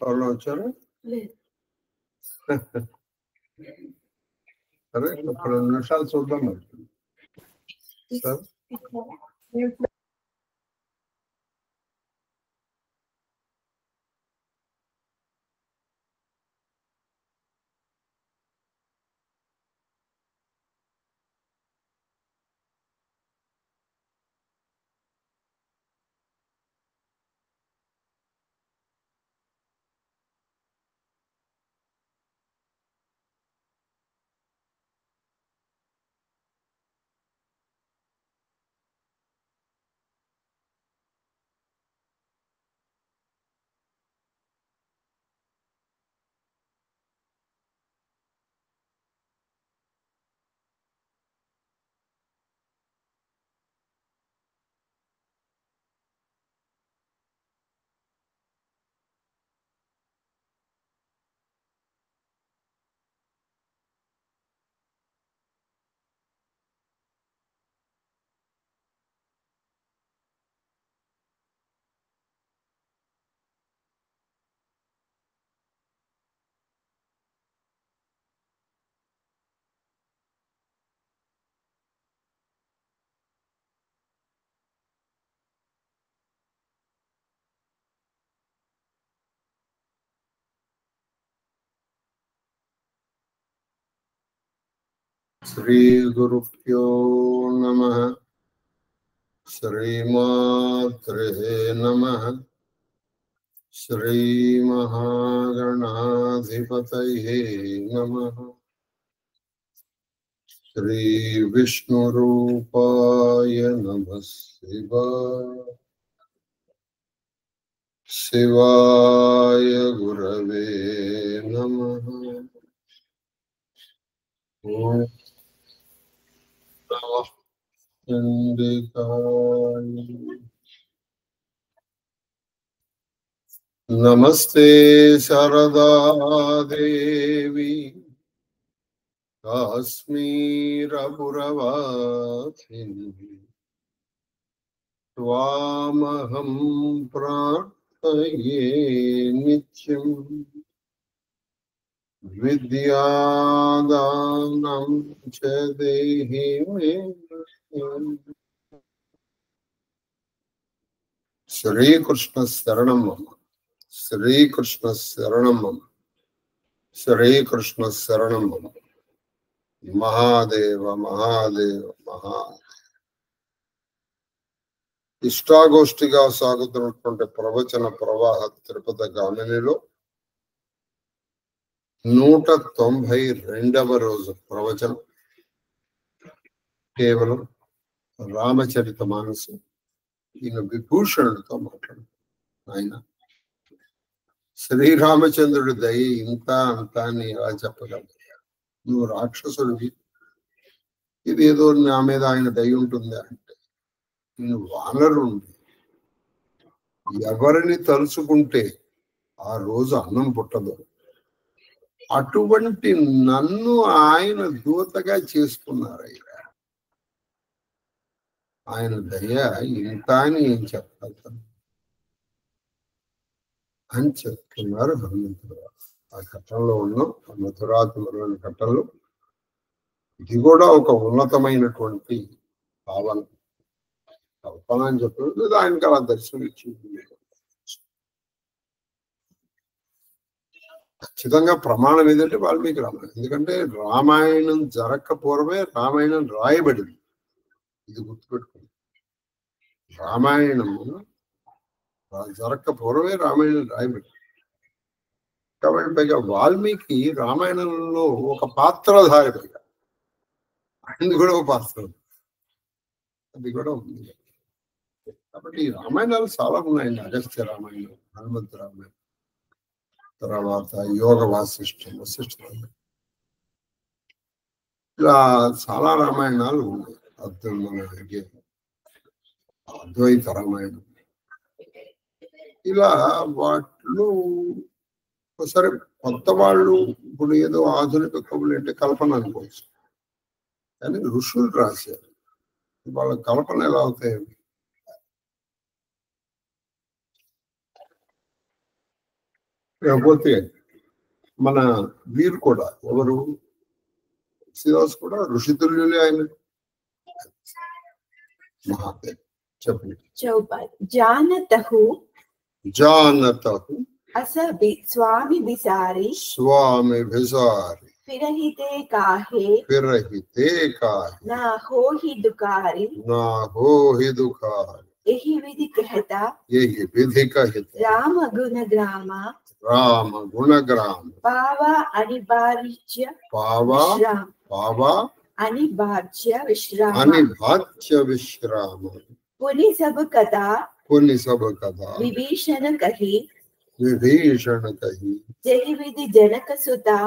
ఎవరన్నా వచ్చారా? సరే, ఒక 2 నిమిషాలు చూద్దాం మరి. సార్ శ్రీ గురుభ్యో నమః. శ్రీమాత్రే నమః. శ్రీ మహాగణాధిపతయే నమః. శ్రీ విష్ణురూపాయ నమః. శివాయ గురవే నమః. ఓం నమః చండికాయ. నమస్తే శారదాదేవి కాశ్మీరపురవాసిని త్వామహం ప్రార్థయే నిత్యం. విద్యాదానం చ దేహి మే. శ్రీకృష్ణ శరణం మమ. శ్రీకృష్ణ శరణం మమ. శ్రీకృష్ణ శరణం మమ. మహాదేవ మహాదేవ మహాదేవ. ఇష్టాగోష్ఠిగా సాగుతున్నటువంటి ప్రవచన ప్రవాహ తిరుపతి గామినిలో 192వ రోజు ప్రవచనం. కేవలం రామచరిత మానసు. ఈయన విభూషణుడితో మాట్లాడు. ఆయన శ్రీరామచంద్రుడి దయ ఇంత అంత అని ఎలా చెప్పగలరు? నువ్వు రాక్షసుడివి, ఇదేదో నా మీద ఆయన దయ ఉంటుంది అంటే, నేను వానరుండి ఎవరిని తలుచుకుంటే ఆ రోజు అన్నం పుట్టదు. అటువంటి నన్ను ఆయన దూతగా చేసుకున్నారు. ఆయన దయ ఇంత అని ఏం చెప్పగలుగుతాను అని చెప్తున్నారు హనుమంతుడు. ఆ ఘట్టంలో ఉన్న మధురాత్మరమైన ఘట్టంలో ఇది కూడా ఒక ఉన్నతమైనటువంటి భావన. కల్పన అని చెప్పారు లేదా ఆయనకి అలా దర్శనం ఇచ్చింది. ఖచ్చితంగా ప్రమాణం ఏదంటే వాల్మీకి రామాయణం. ఎందుకంటే రామాయణం జరగకపోవడమే రామాయణం రాయబడింది. ఇది గుర్తుపెట్టుకోండి. రామాయణము జరగకపోవడమే రామాయణం రాయబడింది. కాబట్టి పైగా వాల్మీకి రామాయణంలో ఒక పాత్రధారి. పైగా ఆయనది కూడా ఒక పాత్ర, అది కూడా ఉంది. కాబట్టి ఈ రామాయణాలు చాలా ఉన్నాయండి. అగస్త్య రామాయణం, హనుమంతు రామాయణం, తర్వాత యోగ వాసిష్టం, వశిష్ఠ రామాయణం, ఇలా చాలా రామాయణాలు ఉన్నాయి. అద్వైత రామాయణం, ఇలా వాటిలో ఒకసారి కొత్త వాళ్ళు ఇప్పుడు ఏదో ఆధునిక కవులు అంటే కల్పన అనుకోవచ్చు, కానీ ఋషులు రాశారు. వాళ్ళ కల్పన ఎలా అవుతాయి? లేకపోతే మన వీరు కూడా ఎవరు తులసీదాస్ కూడా ఋషితుల్యులే ఆయన. మహాదేవ్ చెప్పండి. జానతహు జానతహు స్వామి బిసారి స్వామి బిసారి ఫిరహితే కాహే ఫిరహితే కాహే నా హోహి దుకారి నా హోహి దుకారి यही विधि कहता यही विधि कहता राम गुण ग्राम पावा अनिवार्य विश्राम पुनि सब कथा विभीषण कही जहि विधि जनक सुता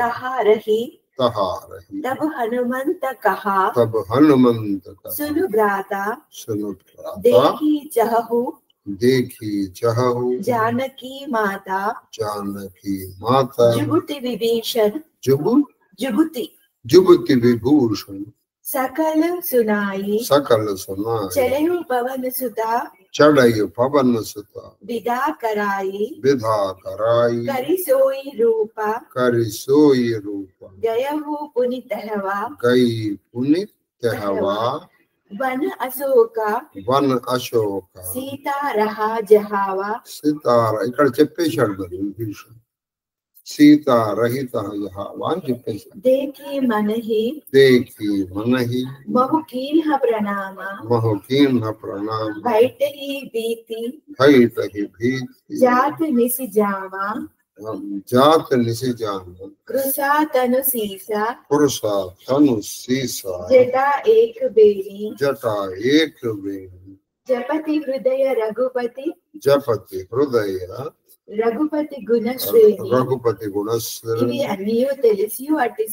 तहा रही तब हनुमंत कहा सुनु भ्राता देखी चहु जानकी माता जुबुति विभीषण जुबुति विभूषण सकल सुनाई चढ़यु पवन सुता विदा कराई करि सोई रूपा गयहु पुनितहवा वन अशोका सीता रहा जहावा ఇక్కడ చెప్పేశాడు మరి విభీషణుడు सीता रहित जहावा అని చెప్పేశాడు. देखी मनहि बहुकीन्ह प्रणाम बैठहि भीति जात निसिजामा कृसा तनु सीसा जटा एक बेनी जपति हृदय रघुपति రఘుపతి గుణశ్రేణి ఇవి అన్నయూ తెలిసి అట్టి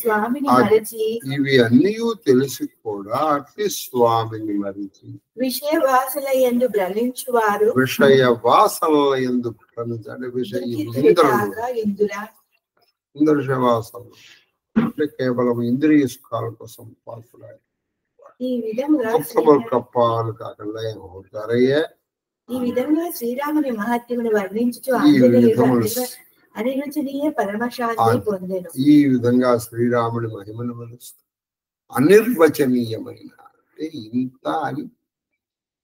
స్వామిని మరచి విషయ వాసన యందు భ్రమించువారు అంటే కేవలం ఇంద్రియ సుఖాల కోసం పాల్పడాలి. ఈ విధంగా కప్పాలు కాకుండా ఏమవుతారయ్యే. ఈ విధంగా శ్రీరాముని మహత్యమును వర్ణించుచు అనిరుచనీయ పరమశాంతి పొందెను. ఈ విధంగా శ్రీరాముడి మహిమను వలుస్తూ అనిర్వచనీయమైన అంటే ఇంత అని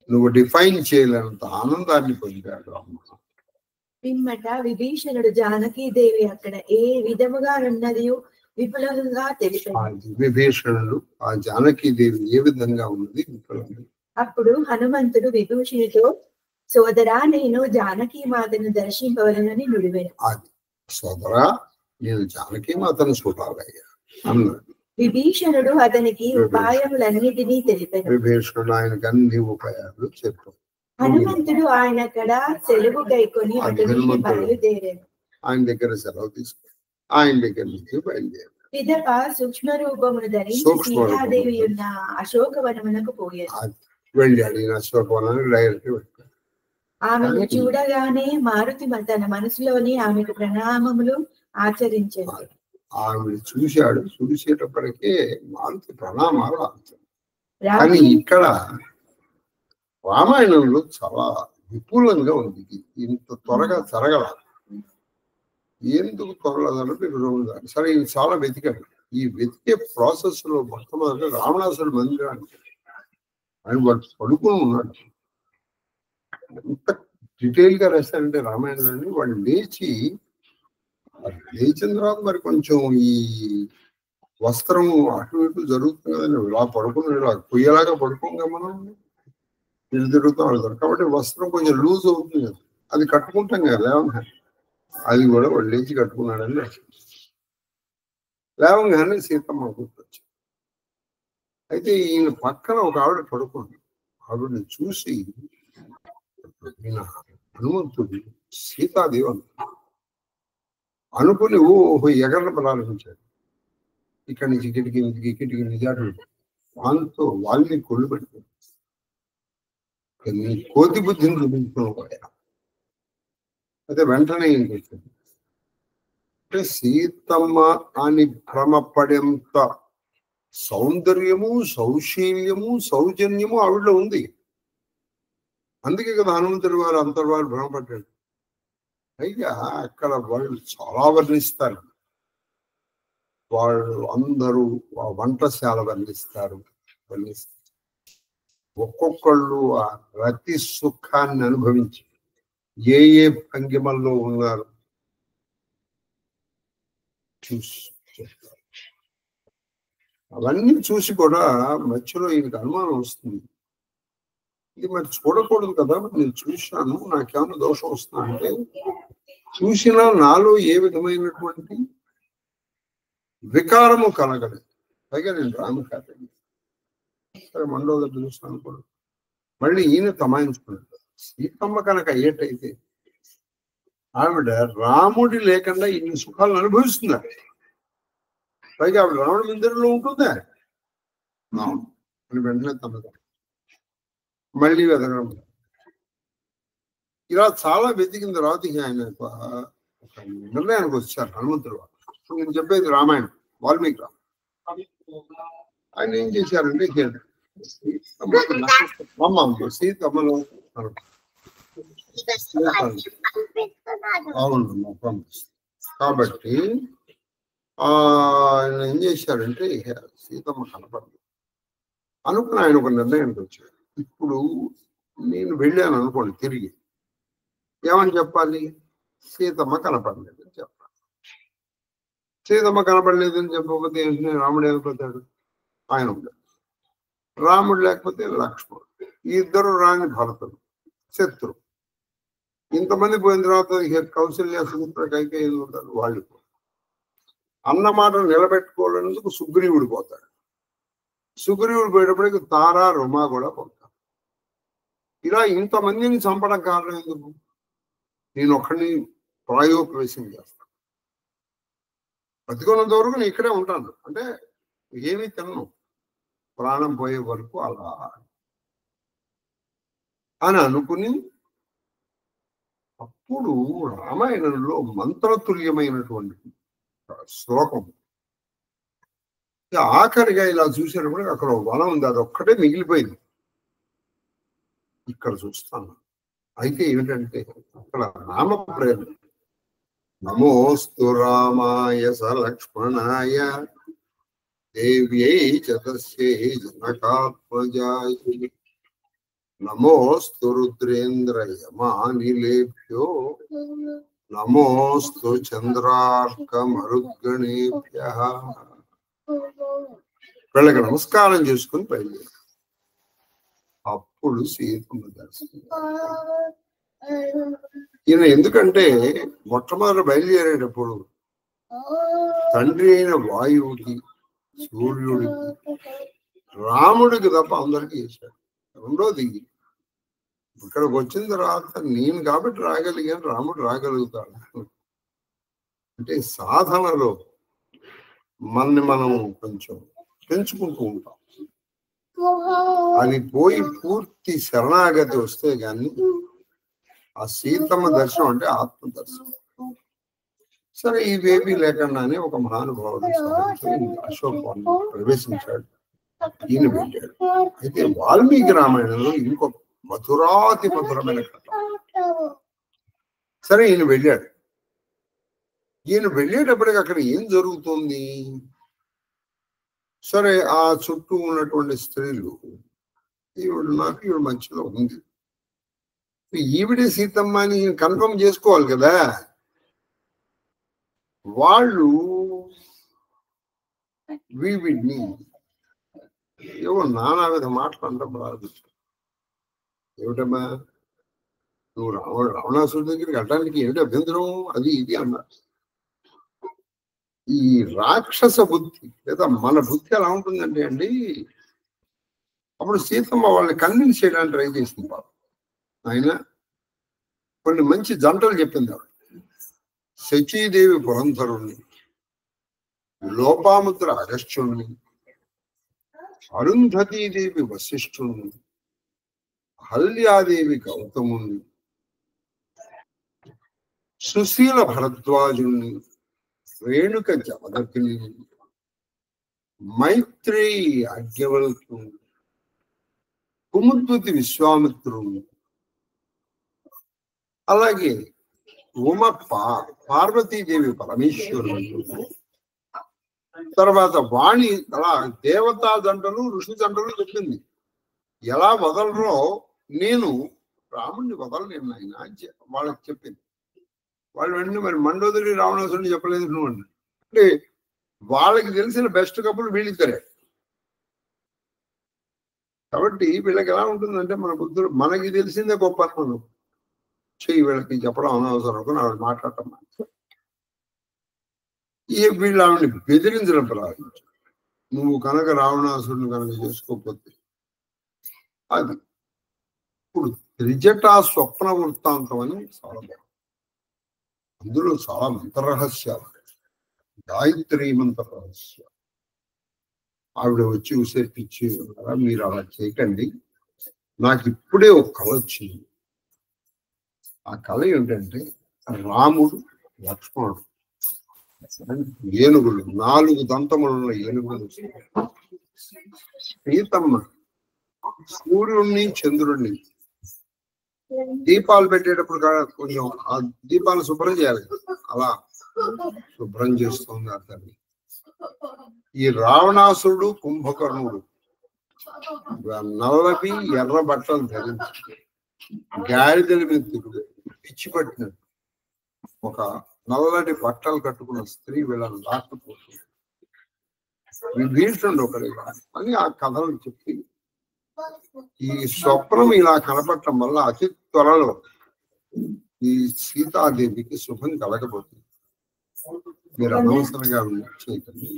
నువ్వు డిఫైన్ చేయలేనంత ఆనందాన్ని పొందాడు అమ్మ. పిమ్మట విభీషణుడు జానకీదేవి అక్కడ ఏ విధముగా ఉన్నది విపులంగా తెలిపాడు. విభీషణుడు ఆ జానకీదేవి ఏ విధంగా ఉన్నది విపులంగా. అప్పుడు హనుమంతుడు విభూషణుడితో సోదరా నేను జానకీ మాతను దర్శింపవలనని నుడివెను. సోదరా నేను జానకీ మాతను చూడాలయ్యా అన్నాడు. విభీషణుడు అతనికి ఉపాయములన్నిటినీ తెలిపాడు. విభీషణుడు ఆయనకు అన్ని ఉపాయాలు చెప్పాడు. హనుమంతుడు ఆయన అక్కడ సెలవు గైకొని అతనికి బయలుదేరాడు. ఆయన దగ్గర సెలవు తీసుకుని ఆయన దగ్గర నుంచి బయలుదేరాడు. పిదప సూక్ష్మ రూపమును ధరించి సీతాదేవి ఉన్న అశోకవనమునకు పోయాడు. వెళ్ళాడు. అశోకవనాన్ని డైరెక్ట్ వెళ్ళాడు. ఆమెను చూడగానే మారుతి తన మనసులోని ఆమెకు ప్రణామములు ఆచరించాడు. ఆమె చూశాడు. చూసేటప్పటికే మారుతి ప్రణామాలు ఆచరించాడు. కానీ ఇక్కడ రామాయణంలో చాలా విపులంగా ఉంది. ఇంత త్వరగా జరగల. ఎందుకు త్వరలేదంటే సరే ఇది చాలా వెతికాడు. ఈ వెతికే ప్రాసెస్ లో మొట్టమొదటి రావణాసురుడి మందిరానికి ఆయన వాడు పడుకుని ఉన్నాడు. ఎంత డీటెయిల్ గా రాశారంటే రామాయణాన్ని వాడు లేచిన తర్వాత మరి కొంచెం ఈ వస్త్రం అటు ఇటు జరుగుతుంది కదండి. ఇలా పడుకున్నాడు పొయ్యేలాగా పడుకోంగా మనం ఇటు తిరుగుతాం వెళ్తాం. కాబట్టి వస్త్రం కొంచెం లూజ్ అవుతుంది కదా, అది కట్టుకుంటాం కదా లేవంగా. అది కూడా వాడు లేచి కట్టుకున్నాడని లేవంగానే సీతమ్మ గుర్తొచ్చింది. అయితే ఈయన పక్కన ఒక ఆవిడ పడుకుంది. ఆవిడని చూసి ఈయన హనుమంతుడు సీతాదేవి అనుకుని ఓహో ఎగరణ ప్రారంభించాడు. ఇక్కడి నుంచి కిటికీ నిజాడు దాంతో వాళ్ళని కొళ్ళు పెట్టుకుంది. నీ కోతి బుద్ధిని చూపించుకున్నావు. అయితే వెంటనే ఇంకొచ్చింది అంటే సీతమ్మ అని భ్రమపడేంత సౌందర్యము, సౌశీల్యము, సౌజన్యము ఆవిడలో ఉంది. అందుకే కదా హనుమంతుడి వారు అంతర్వారు భ్రమపడ్డాడు. పైగా అక్కడ వాళ్ళు చాలా వర్ణిస్తారు. వాళ్ళు అందరూ వంటశాల వర్ణిస్తారు. ఒక్కొక్కళ్ళు ఆ రతి సుఖాన్ని అనుభవించి ఏ ఏ భంగిమల్లో ఉన్నారు చూసి చెప్తారు. అవన్నీ చూసి కూడా మధ్యలో ఈయనకు అనుమానం వస్తుంది, ఇది మరి చూడకూడదు కదా, నేను చూశాను, నాకేమైనా దోషం వస్తుందా అంటే, చూసినా నాలో ఏ విధమైనటువంటి వికారము కలగలేదు. పైగా నేను రామకార్యం సరే మండోద చూస్తాను కూడా. మళ్ళీ ఈయన తమాయించుకున్నాడు. సీతమ్మ కనుక అయ్యేటైతే ఆవిడ రాముడి లేకుండా ఇన్ని సుఖాలను అనుభవిస్తున్నారు. పైగా ఆవిడ రాముడి మందిరంలో ఉంటుందా అని వెంటనే తమ్మదు. మళ్ళీ వెతకడం ఇలా చాలా వెతికిన తర్వాత ఆయన ఒక నిర్ణయానికి వచ్చారు హనుమంతుడు. నేను చెప్పేది రామాయణం, వాల్మీకి ఆయన ఏం చేశారంటే సీతమ్మలో అవును కాబట్టి ఆయన ఏం చేశారంటే సీతమ్మ కనపడదు అనుకుని ఆయన ఒక నిర్ణయానికి వచ్చాడు. ఇప్పుడు నేను వెళ్ళాను అనుకోండి, తిరిగి ఏమని చెప్పాలి? సీతమ్మ కనపడలేదని చెప్పాలి. సీతమ్మ కనపడలేదని చెప్పకపోతే ఏంటంటే రాముడు వెళ్ళిపోతాడు, ఆయన ఉంటాడు. రాముడు లేకపోతే లక్ష్మణుడు, ఈ ఇద్దరు రాని భరతుడు శత్రు. ఇంతమంది పోయిన తర్వాత కౌశల్య సుమిత్ర కైకేయులు ఉంటారు, వాళ్ళు అన్నమాట నిలబెట్టుకోవడానికి సుగ్రీవుడు పోతాడు. సుగ్రీవుడు పోయేటప్పటికి తారా రుమా కూడా పోతారు. ఇలా ఇంతమందిని చంపడం కారణం ఎందుకు? నేను ఒక్కడిని ప్రాయోపవేశం చేస్తాను, బతికున్నంత వరకు నేను ఇక్కడే ఉంటాను, అంటే ఏమీ తినను, ప్రాణం పోయే వరకు అలా అని అనుకుని అప్పుడు రామాయణంలో మంత్రతుల్యమైనటువంటి శ్లోకం ఆఖరిగా ఇలా చూసినప్పుడు అక్కడ వనం ఉంది, అది ఒక్కటే మిగిలిపోయింది. ఇక్కడ చూస్తాను. అయితే ఏమిటంటే అక్కడ నామ ప్రేమ, నమోస్తు రామాయ సలక్ష్మణాయ దేవ్యై చ తస్యై జనకాత్మజాయ నమోస్తు రుద్రేంద్రయమానిలేభ్యో నమోస్తు చంద్రార్కమరుద్గణేభ్యః. వీళ్ళకి నమస్కారం చేసుకుని బయలుదేరు. అప్పుడు సీతమ్మ దర్శనం. ఈయన ఎందుకంటే మొట్టమొదటి బయలుదేరేటప్పుడు తండ్రి అయిన వాయువుకి, సూర్యుడికి, రాముడికి తప్ప అందరికీ చేశాడు. రెండోది ఇక్కడికి వచ్చిన తర్వాత నేను కాబట్టి రాగలిగాను, రాముడు రాగలుగుతాడు. అంటే సాధనలో మనని మనం కొంచెం పెంచుకుంటూ ఉంటాం. అది పోయి పూర్తి శరణాగతి వస్తే గాని ఆ సీతమ్మ దర్శనం అంటే ఆత్మ దర్శనం. సరే ఇవేమీ లేకుండానే ఒక మహానుభావుడు అశోక్ ప్రవేశించాడు, ఈయన వెళ్ళాడు. అయితే వాల్మీకి రామాయణంలో ఇంకొక మధురాతి మధురమైన కథ. సరే ఈయన వెళ్ళాడు. ఈయన వెళ్ళేటప్పటికి అక్కడ ఏం జరుగుతుంది? సరే ఆ చుట్టూ ఉన్నటువంటి స్త్రీలు ఈవిడ నాకు ఈవిడ మధ్యలో ఉంది, ఈవిడే సీతమ్మ అని కన్ఫర్మ్ చేసుకోవాలి కదా. వాళ్ళు వీడిని ఏవో నానా విధ మాట్లాడటం ప్రారంభించారు. ఏమిటమ్మా నువ్వు రావణాసుడి దగ్గరికి వెళ్ళడానికి ఏమిటి అభ్యంతరం, అది ఇది అన్నారు. ఈ రాక్షస బుద్ధి లేదా మన బుద్ధి ఎలా ఉంటుందంటే అండి, అప్పుడు సీతమ్మ వాళ్ళని కన్విన్స్ చేయడానికి ట్రై చేసింది. పాపం ఆయన కొన్ని మంచి జంటలు చెప్పింది. ఆవిడ శచీదేవి పురంధరుణ్ణి, లోపాముద్ర అగస్త్యుణ్ణి, అరుంధతీదేవి వశిష్ఠుణ్ణి, అహల్యాదేవి గౌతముణ్ణి, సుశీల భరద్వాజుణ్ణి, రేణుక జమదగ్ని, మైత్రేయి అజ్ఞవల్కుని, కుముద్వతి విశ్వామిత్రుని, అలాగే పార్వతీదేవి పరమేశ్వరుడు. తర్వాత వాణి అలా దేవతా దండలు ఋషి దండలు చెప్పింది. ఎలా వదలరో నేను రాముడిని వదలలేను ఆయన అని వాళ్ళకి చెప్పింది. వాళ్ళు వెంటనే మరి మండోదరి రావణాసురుని చెప్పలేదు నువ్వు అంటే వాళ్ళకి తెలిసిన బెస్ట్ కపుల్ వీళ్ళిద్దరే. కాబట్టి వీళ్ళకి ఎలా ఉంటుందంటే మన బుద్ధులు మనకి తెలిసిందే గొప్ప అనుకున్నాం చెయ్యి వీళ్ళకి చెప్పడం అనవసరం అనుకుని ఆవిడ మాట్లాడటం. వీళ్ళు ఆవిడని బెదిరించడం ప్రారంభించారు. నువ్వు కనుక రావణాసురుని కనుక చేసుకోకపోతే అది. ఇప్పుడు త్రిజటా స్వప్న వృత్తాంతం అని చాలా బాగుంది. అందులో చాలా మంత్రరహస్యాలు, గాయత్రి మంత్ర రహస్యాలు. ఆవిడ వచ్చి ఉసేపించి మీరు అలా చేయకండి, నాకు ఇప్పుడే ఒక కళ వచ్చింది. ఆ కళ ఏంటంటే రాముడు లక్ష్మణుడు ఏనుగులు, 4 దంతములున్న ఏనుగులు, సీతమ్మ సూర్యుడిని చంద్రుడిని దీపాలు పెట్టేటప్పుడు కొంచెం ఆ దీపాలు శుభ్రం చేయాలి, అలా శుభ్రం చేస్తుంది అతన్ని. ఈ రావణాసురుడు కుంభకర్ణుడు నల్లవి ఎర్ర బట్టలు ధరించి గాడిదల మీద తిరుగు పిచ్చి పట్టినట్టు ఒక నల్లటి బట్టలు కట్టుకున్న స్త్రీ వీళ్ళని దాక్కుపోతుంది. విభీషణుడు ఒకరి అని ఆ కథలు చెప్పి ఈ స్వప్నం ఇలా కనపడటం వల్ల అతి త్వరలో ఈ సీతాదేవికి శుభం కలగబోతుంది. మీరు అనవసరంగా చేయకండి.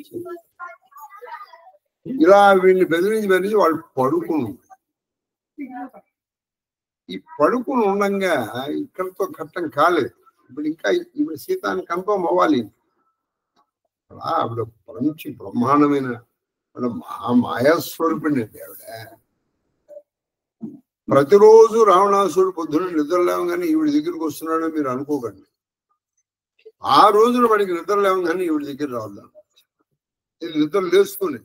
ఇలా వీళ్ళని బెదిరించి వాళ్ళు పడుకుని ఈ పడుకుని ఉండగా ఇక్కడతో ఘట్టం కాలేదు. ఇప్పుడు ఇంకా ఇప్పుడు సీతాన్ని కన్ఫర్మ్ అవ్వాలి. అలా ఆవిడ మంచి బ్రహ్మాండమైన మాయాస్వరూపిణి ఆవిడ. ప్రతిరోజు రావణాసురుడు పొద్దున నిద్రలేవగానే ఈవిడ దగ్గరికి వస్తున్నాడో మీరు అనుకోకండి. ఆ రోజున వాడికి నిద్ర లేవగానే ఈవిడ దగ్గర రావద్దాం. ఇది నిద్ర లేస్తూనే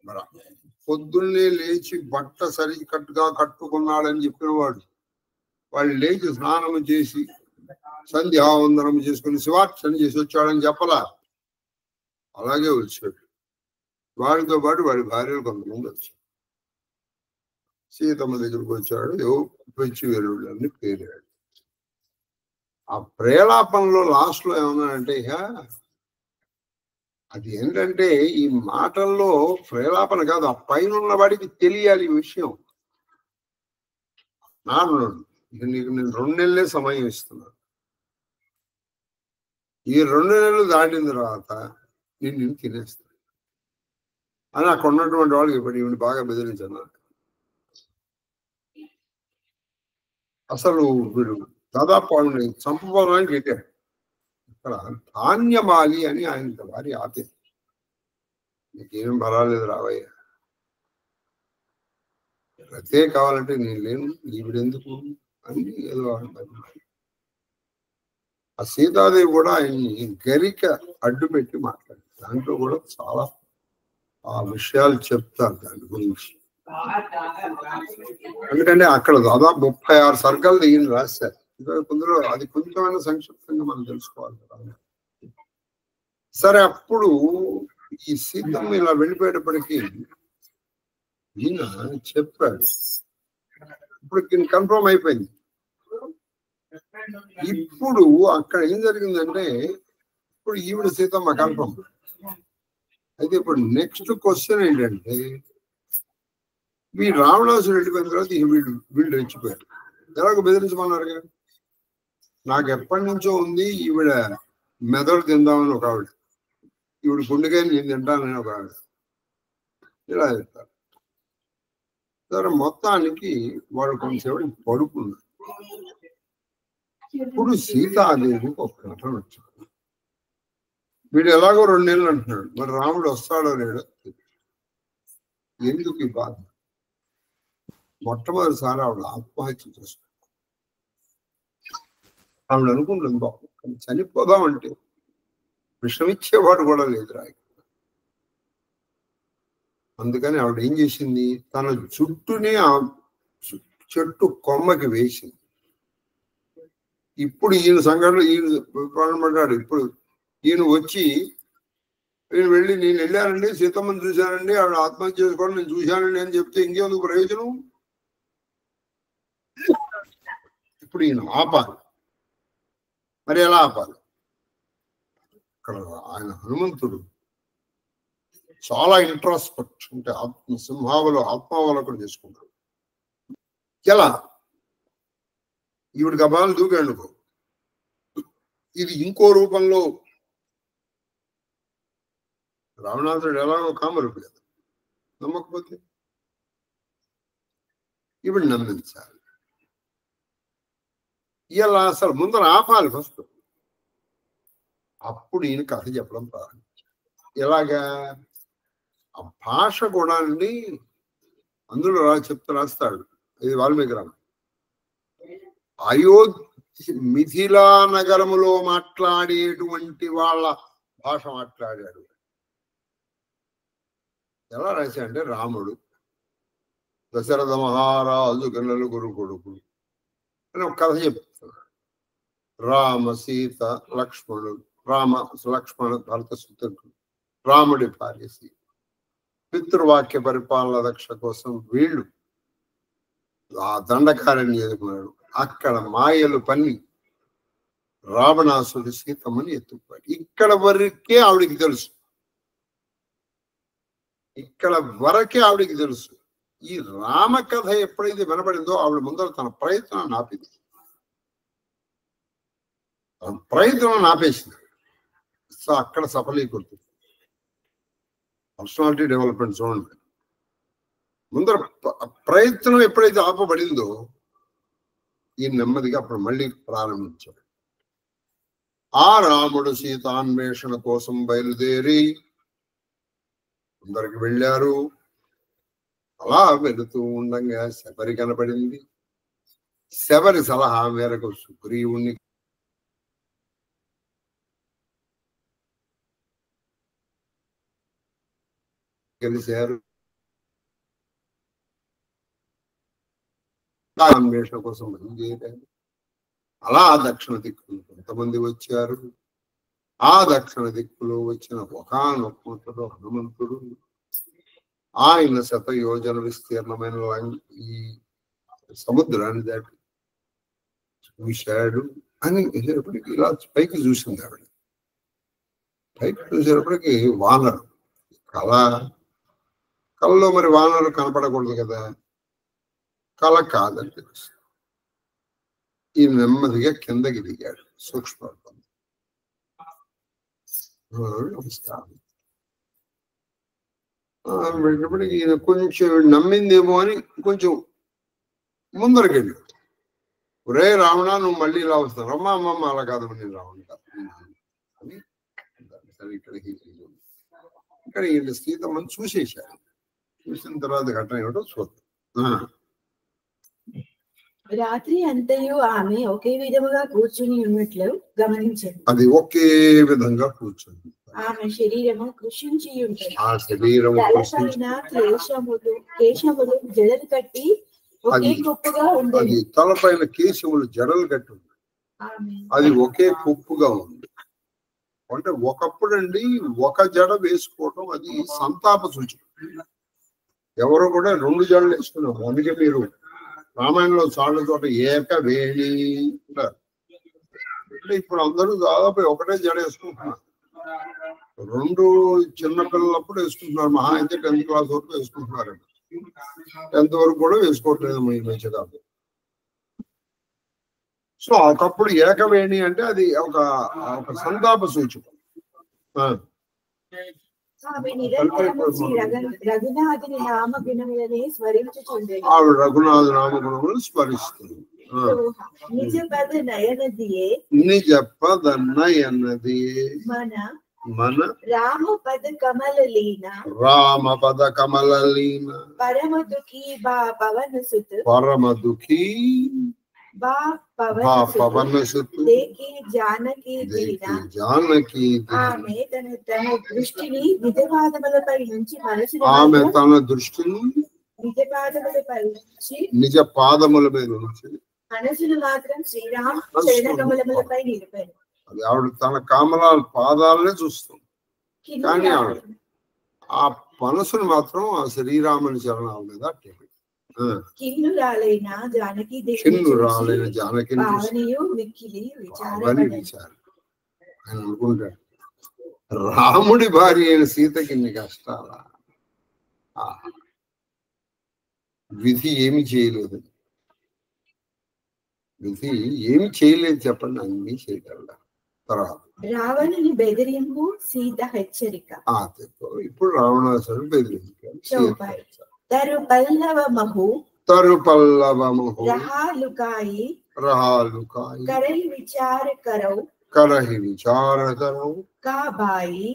మరి పొద్దున్నే లేచి బట్ట సరికట్టుగా కట్టుకున్నాడని చెప్పిన వాళ్ళు లేచి స్నానం చేసి సంధ్యావందనం చేసుకుని శివార్చన చేసి వచ్చాడని చెప్పలా. అలాగే వచ్చాడు. వాడితో పాటు వాడి భార్యలు కొంతమంది వచ్చారు. సీతమ్మ దగ్గరకు వచ్చాడు. పిచ్చి వెరుడు అని పేరాడు. ఆ ప్రేలాపనలో లాస్ట్ లో ఏమన్నాడంటే ఇక అది ఏంటంటే ఈ మాటల్లో ప్రేలాపన కాదు, ఆ పైన ఉన్న వాడికి తెలియాలి ఈ విషయం. నాన్న ఇక నీకు నేను 2 నెలలే సమయం ఇస్తున్నాను. ఈ 2 నెలలు దాటిన తర్వాత నిన్ను తినేస్తాను అని అక్కడ ఉన్నటువంటి వాళ్ళకి ఇప్పుడు ఈవిని బాగా బెదిరించన్నారు. అసలు వీడు దాదాపు వాళ్ళని చంపడానికి పెట్టాడు. ఇక్కడ ధాన్యమాలి అని ఆయన వారి ఆపేది. నీకేం పర్వాలేదు రావయ్యా, రతే కావాలంటే నేను లేను, ఈవిడెందుకు అని ఏదో అంటారు. ఆ సీతాదేవి కూడా ఆయన్ని గరిక అడ్డు పెట్టి మాట్లాడారు. దాంట్లో కూడా చాలా ఆ విషయాలు చెప్తారు దాని గురించి. ఎందుకంటే అక్కడ దాదాపు 36 సర్గలు ఈయన రాశారు. కొందరు అది కొంచెమైనా సంక్షిప్తంగా మనం తెలుసుకోవాలి కదా. సరే, అప్పుడు ఈ సీతమ్మ ఇలా వెళ్ళిపోయేటప్పటికీ ఈయన చెప్పాడు. ఇప్పుడు కన్ఫర్మ్ అయిపోయింది. ఇప్పుడు అక్కడ ఏం జరిగిందంటే ఇప్పుడు ఈవిడ సీతమ్మ కన్ఫర్మ్ అయితే. ఇప్పుడు నెక్స్ట్ క్వశ్చన్ ఏంటంటే ఈ రావణాసురుడు వెళ్ళిపోయిన తర్వాత వీళ్ళు రెచ్చిపోయారు. ఎలాగో బెదిరించమన్నారు కదా. నాకు ఎప్పటి నుంచో ఉంది ఈవిడ మెదడు తిందామని ఒక ఆవిడ, ఈవిడ గుండెకాయ నేను తింటానని ఒక ఆవిడ, ఇలా చెప్తారు. సరే, మొత్తానికి వాడు కొంచెం పడుకున్నారు. ఇప్పుడు సీతాదేవికి ఒక ఘటన వచ్చింది. వీడు ఎలాగో 2 నెలలు అంటున్నాడు, మరి రాముడు వస్తాడో లేడో. ఎందుకు ఈ బాధ? మొట్టమొదటిసారి ఆవిడ ఆత్మహత్య చేసుకుంది. ఆవిడ అనుకుంటుంది బాబు చనిపోదామంటే విషమిచ్చేవాడు కూడా లేదు రాయి. అందుకని ఆవిడ ఏం చేసింది, తన చుట్టూనే ఆ చెట్టు కొమ్మకి వేసింది. ఇప్పుడు ఈయన సంఘటన ఈయన పడ్డాడు. ఇప్పుడు ఈయన వచ్చి నేను వెళ్ళి నేను వెళ్ళానండి, సీతమ్మని చూశానండి, ఆవిడ ఆత్మహత్య చేసుకోవడం నేను చూశానండి అని చెప్తే ఇంకేందుకు ప్రయోజనం? ఇప్పుడు ఈయన ఆపాలి. మరి ఎలా ఆపాలి? ఇక్కడ ఆయన హనుమంతుడు చాలా ఇంట్రాస్పెక్ట్ అంటే ఆత్మావలోకం చేసుకుంటాడు. ఎలా ఈవిడికి అబ్బాయిలు దూకాడుకో, ఇది ఇంకో రూపంలో రావణాసుడు ఎలాగో కామరూపి కదా, నమ్మకపోతే ఈవిడ నమ్మించాలి. ఇలా అసలు ముందర ఆపాలి ఫస్ట్. అప్పుడు ఈయన కథ చెప్పడం ప్రారంభించాడు. ఎలాగా ఆ భాష కూడా అండి అందులో రాస్తాడు. ఇది వాల్మీకి రామ మిథిలా నగరములో మాట్లాడేటువంటి వాళ్ళ భాష మాట్లాడాడు. ఎలా రాశాడంటే రాముడు దశరథ మహారాజు నలుగురు కొడుకులు అని ఒక కథ చెప్తున్నాడు. రామ సీత లక్ష్మణుడు, లక్ష్మణ భరత సుతుడు, రాముడి భార్య సీత. పితృవాక్య పరిపాలన రక్ష కోసం వీళ్ళు ఆ దండకార్యాన్ని ఎదుర్కొన్నాడు. అక్కడ మాయలు పన్ని రావణాసుడి సీతమ్మని ఎత్తుకుపోయాడు. ఇక్కడ వరకే ఆవిడికి తెలుసు, ఇక్కడ వరకే ఆవిడికి తెలుసు. ఈ రామకథ ఎప్పుడైతే వినబడిందో ఆవిడ ముందర తన ప్రయత్నాన్ని ఆపింది. తన ప్రయత్నం ఆపేసింది. సో అక్కడ సఫలీకృతం. పర్సనాలిటీ డెవలప్మెంట్ చూడండి. ముందర ప్రయత్నం ఎప్పుడైతే ఆపబడిందో ఈ నెమ్మదిగా అప్పుడు మళ్ళీ ప్రారంభించాడు. ఆ రాముడు సీతాన్వేషణ కోసం బయలుదేరి అందరికి వెళ్ళారు. అలా వెళుతూ ఉండగా శబరి కనపడింది. శబరి సలహా మేరకు సుగ్రీవుణ్ణి కలిశారు. అన్వేషణ కోసం బయలుదేరారు. అలా దక్షిణ దిక్కులు కొంతమంది వచ్చారు. ఆ దక్షిణ దిక్కులో వచ్చిన ఒకానొక్కలో హనుమంతుడు ఆయన 100 యోజన విస్తీర్ణమైన ఈ సముద్రాన్ని దాటి చూశాడు అని వెళ్ళేటప్పటికి ఇలా పైకి చూసింది ఆవిడ. పైకి చూసేటప్పటికి వానరు కళలో మరి వానరు కనపడకూడదు కదా, కళ కాదని తెలుసు. ఈ నెమ్మదిగా కిందకి దిగాడు. సూక్ష్మరూపం. నమస్కారం. వెళ్ళేటప్పటికి ఈయన కొంచెం నమ్మిందేమో అని కొంచెం ముందరికి వెళ్ళాడు. ఒరే రావణ, నువ్వు మళ్ళీ ఇలా వస్తావు. అమ్మ అమ్మమ్మ అలా కాదు, నేను రావణ కాదు అని సరే ఇక్కడ ఈయన సీతమ్మని చూసేశారు. చూసిన తర్వాత ఘటన ఏమిటో చూద్దాం. రాత్రి అంతయు ఆమె ఒకే విధముగా కూర్చుని ఉన్నట్లు గమనించింది. అది ఒకే విధంగా కూర్చుంది. ఆమె శరీరము కృషించి ఉంటుంది. ఆ శరీరము కేశములు జడలు కట్టి ఒకే కుప్పుగా ఉంది. అది తలపైన కేశములు జడలు కట్టి ఉంది. అది ఒకే కుప్పుగా ఉంది. అంటే ఒకప్పుడు అండి ఒక జడ వేసుకోవటం అది సంతాప సూచన. ఎవరు కూడా 2 జడలు వేసుకున్నారు. అందుకే మీరు రామాయణంలో చాలా చోట ఏకవేణి అంటారు. అంటే ఇప్పుడు అందరూ దాదాపు ఒకటే జడ వేసుకుంటున్నారు. 2 చిన్నపిల్లలప్పుడు వేసుకుంటున్నారు. మహా అయితే 10th క్లాస్ వరకు వేసుకుంటున్నారు. 10th వరకు కూడా వేసుకోవట్లేదు ఈ మధ్య కాదు. సో ఒకప్పుడు ఏకవేణి అంటే అది ఒక సంతాప సూచన. ఆవిడ రఘునాథ నామగుణములను స్మరిస్తుంది. నిజ పద నయనది మన రామ పద కమల లీన పరమ దుఃఖీ పవన సుతు జానకి ఆమె తన దృష్టిని నిజ పాదములపై నుంచి నిజ పాదముల మీద నుంచి మనసును మాత్రం శ్రీరామ చరణ కమలములపై నిలిపాను. అది ఆవిడ తన కమలాల పాదాలనే చూస్తుంది, కానీ ఆవిడ ఆ మనసును మాత్రం ఆ శ్రీరాముని చరణాల మీద కిన్నురాలైన జానకి విచారం ఆయన అనుకుంటాడు, రాముడి భార్య అయిన సీతకి ఇన్ని కష్టాలా, విధి ఏమి చేయలేదు, విధి ఏమి చేయలేదు చెప్పండి, అన్ని చేయగలరా. తర్వాత రావణుని బెదిరింపు సీత హెచ్చరిక. ఇప్పుడు రావణాసురుడు బెదిరించాడు. తరుపల్లవమహు రహాలుకాయి కరహి విచారకరౌ కాబాయి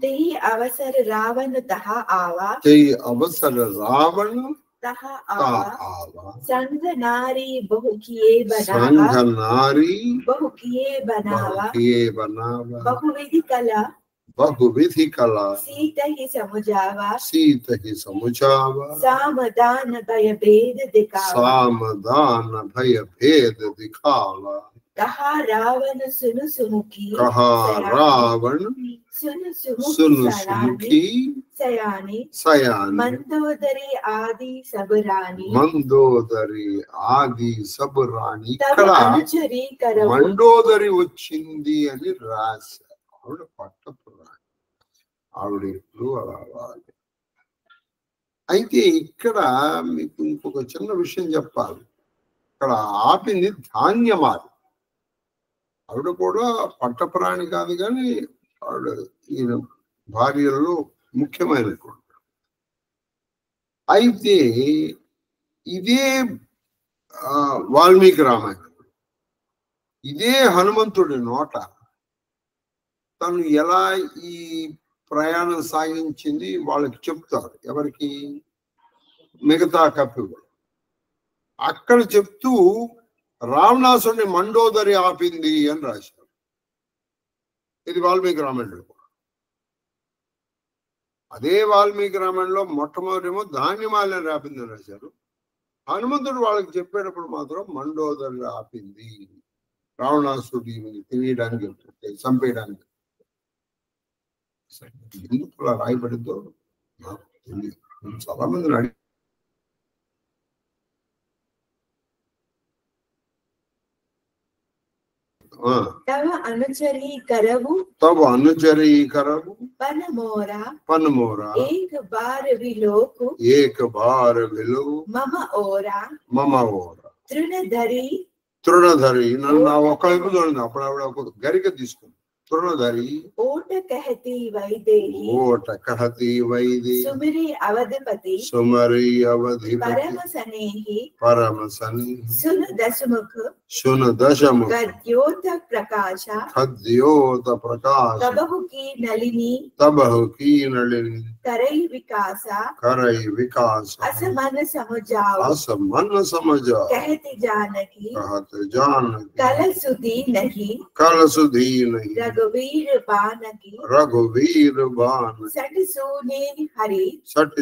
तेहि अवसर रावण तह आवा संग नारी बहु किए बनावा बहुविधि कला सीत ही समुझावा सामदान भय भेद दिखावा कहा रावण सुनु सुमुखी सयानी मंदोदरी आदि सब रानी మండోదరి వచ్చింది అని రాశారు. ఆవిడ పట్టపురాణి, ఆవిడ ఎప్పుడు అలా రాలి. అయితే ఇక్కడ మీకు ఇంకొక చిన్న విషయం చెప్పాలి. ఇక్కడ ఆపింది ధాన్యమాలి. ఆవిడ కూడా పట్టపురాణి కాదు, కానీ ఆవిడ ఈయన భార్యల్లో ముఖ్యమైనటువంటి. అయితే ఇదే వాల్మీకి రామాయణం, ఇదే హనుమంతుడి నోట తను ఎలా ఈ ప్రయాణం సాగించింది వాళ్ళకి చెప్తారు. ఎవరికి? మిగతా కపిలు. అక్కడ చెప్తూ రావణాసుని మండోదరి ఆపింది అని రాశారు. ఇది వాల్మీకి రామాయణంలో కూడా. అదే వాల్మీకి రామాయణంలో మొట్టమొదటేమో ధాన్యమాలని ఆపింది అని రాశారు. హనుమంతుడు వాళ్ళకి చెప్పేటప్పుడు మాత్రం మండోదరి ఆపింది, రావణాసుడి తినేయడానికి చంపేయడానికి. ఎందుకు అలా రాయబడిందో నాకు తెలియదు. చాలా మందిని అడిగి तव अनुचरी करवु पनमोरा एक बार विलोकु मम ओरा तृणधरी నన్ను ఒక వైపు చూడండి. అప్పుడు ఆవిడ ఒక గరిక తీసుకుంది. తృణధరి ओट कहती वैदेही सुमरी अवधपति परम सनेही सुन दशमुख गद्योत प्रकाश तबहु की नलिनी करई विकास असमन समझाओ कहती जानकी कलसुधी नहीं रघुवीर बान सट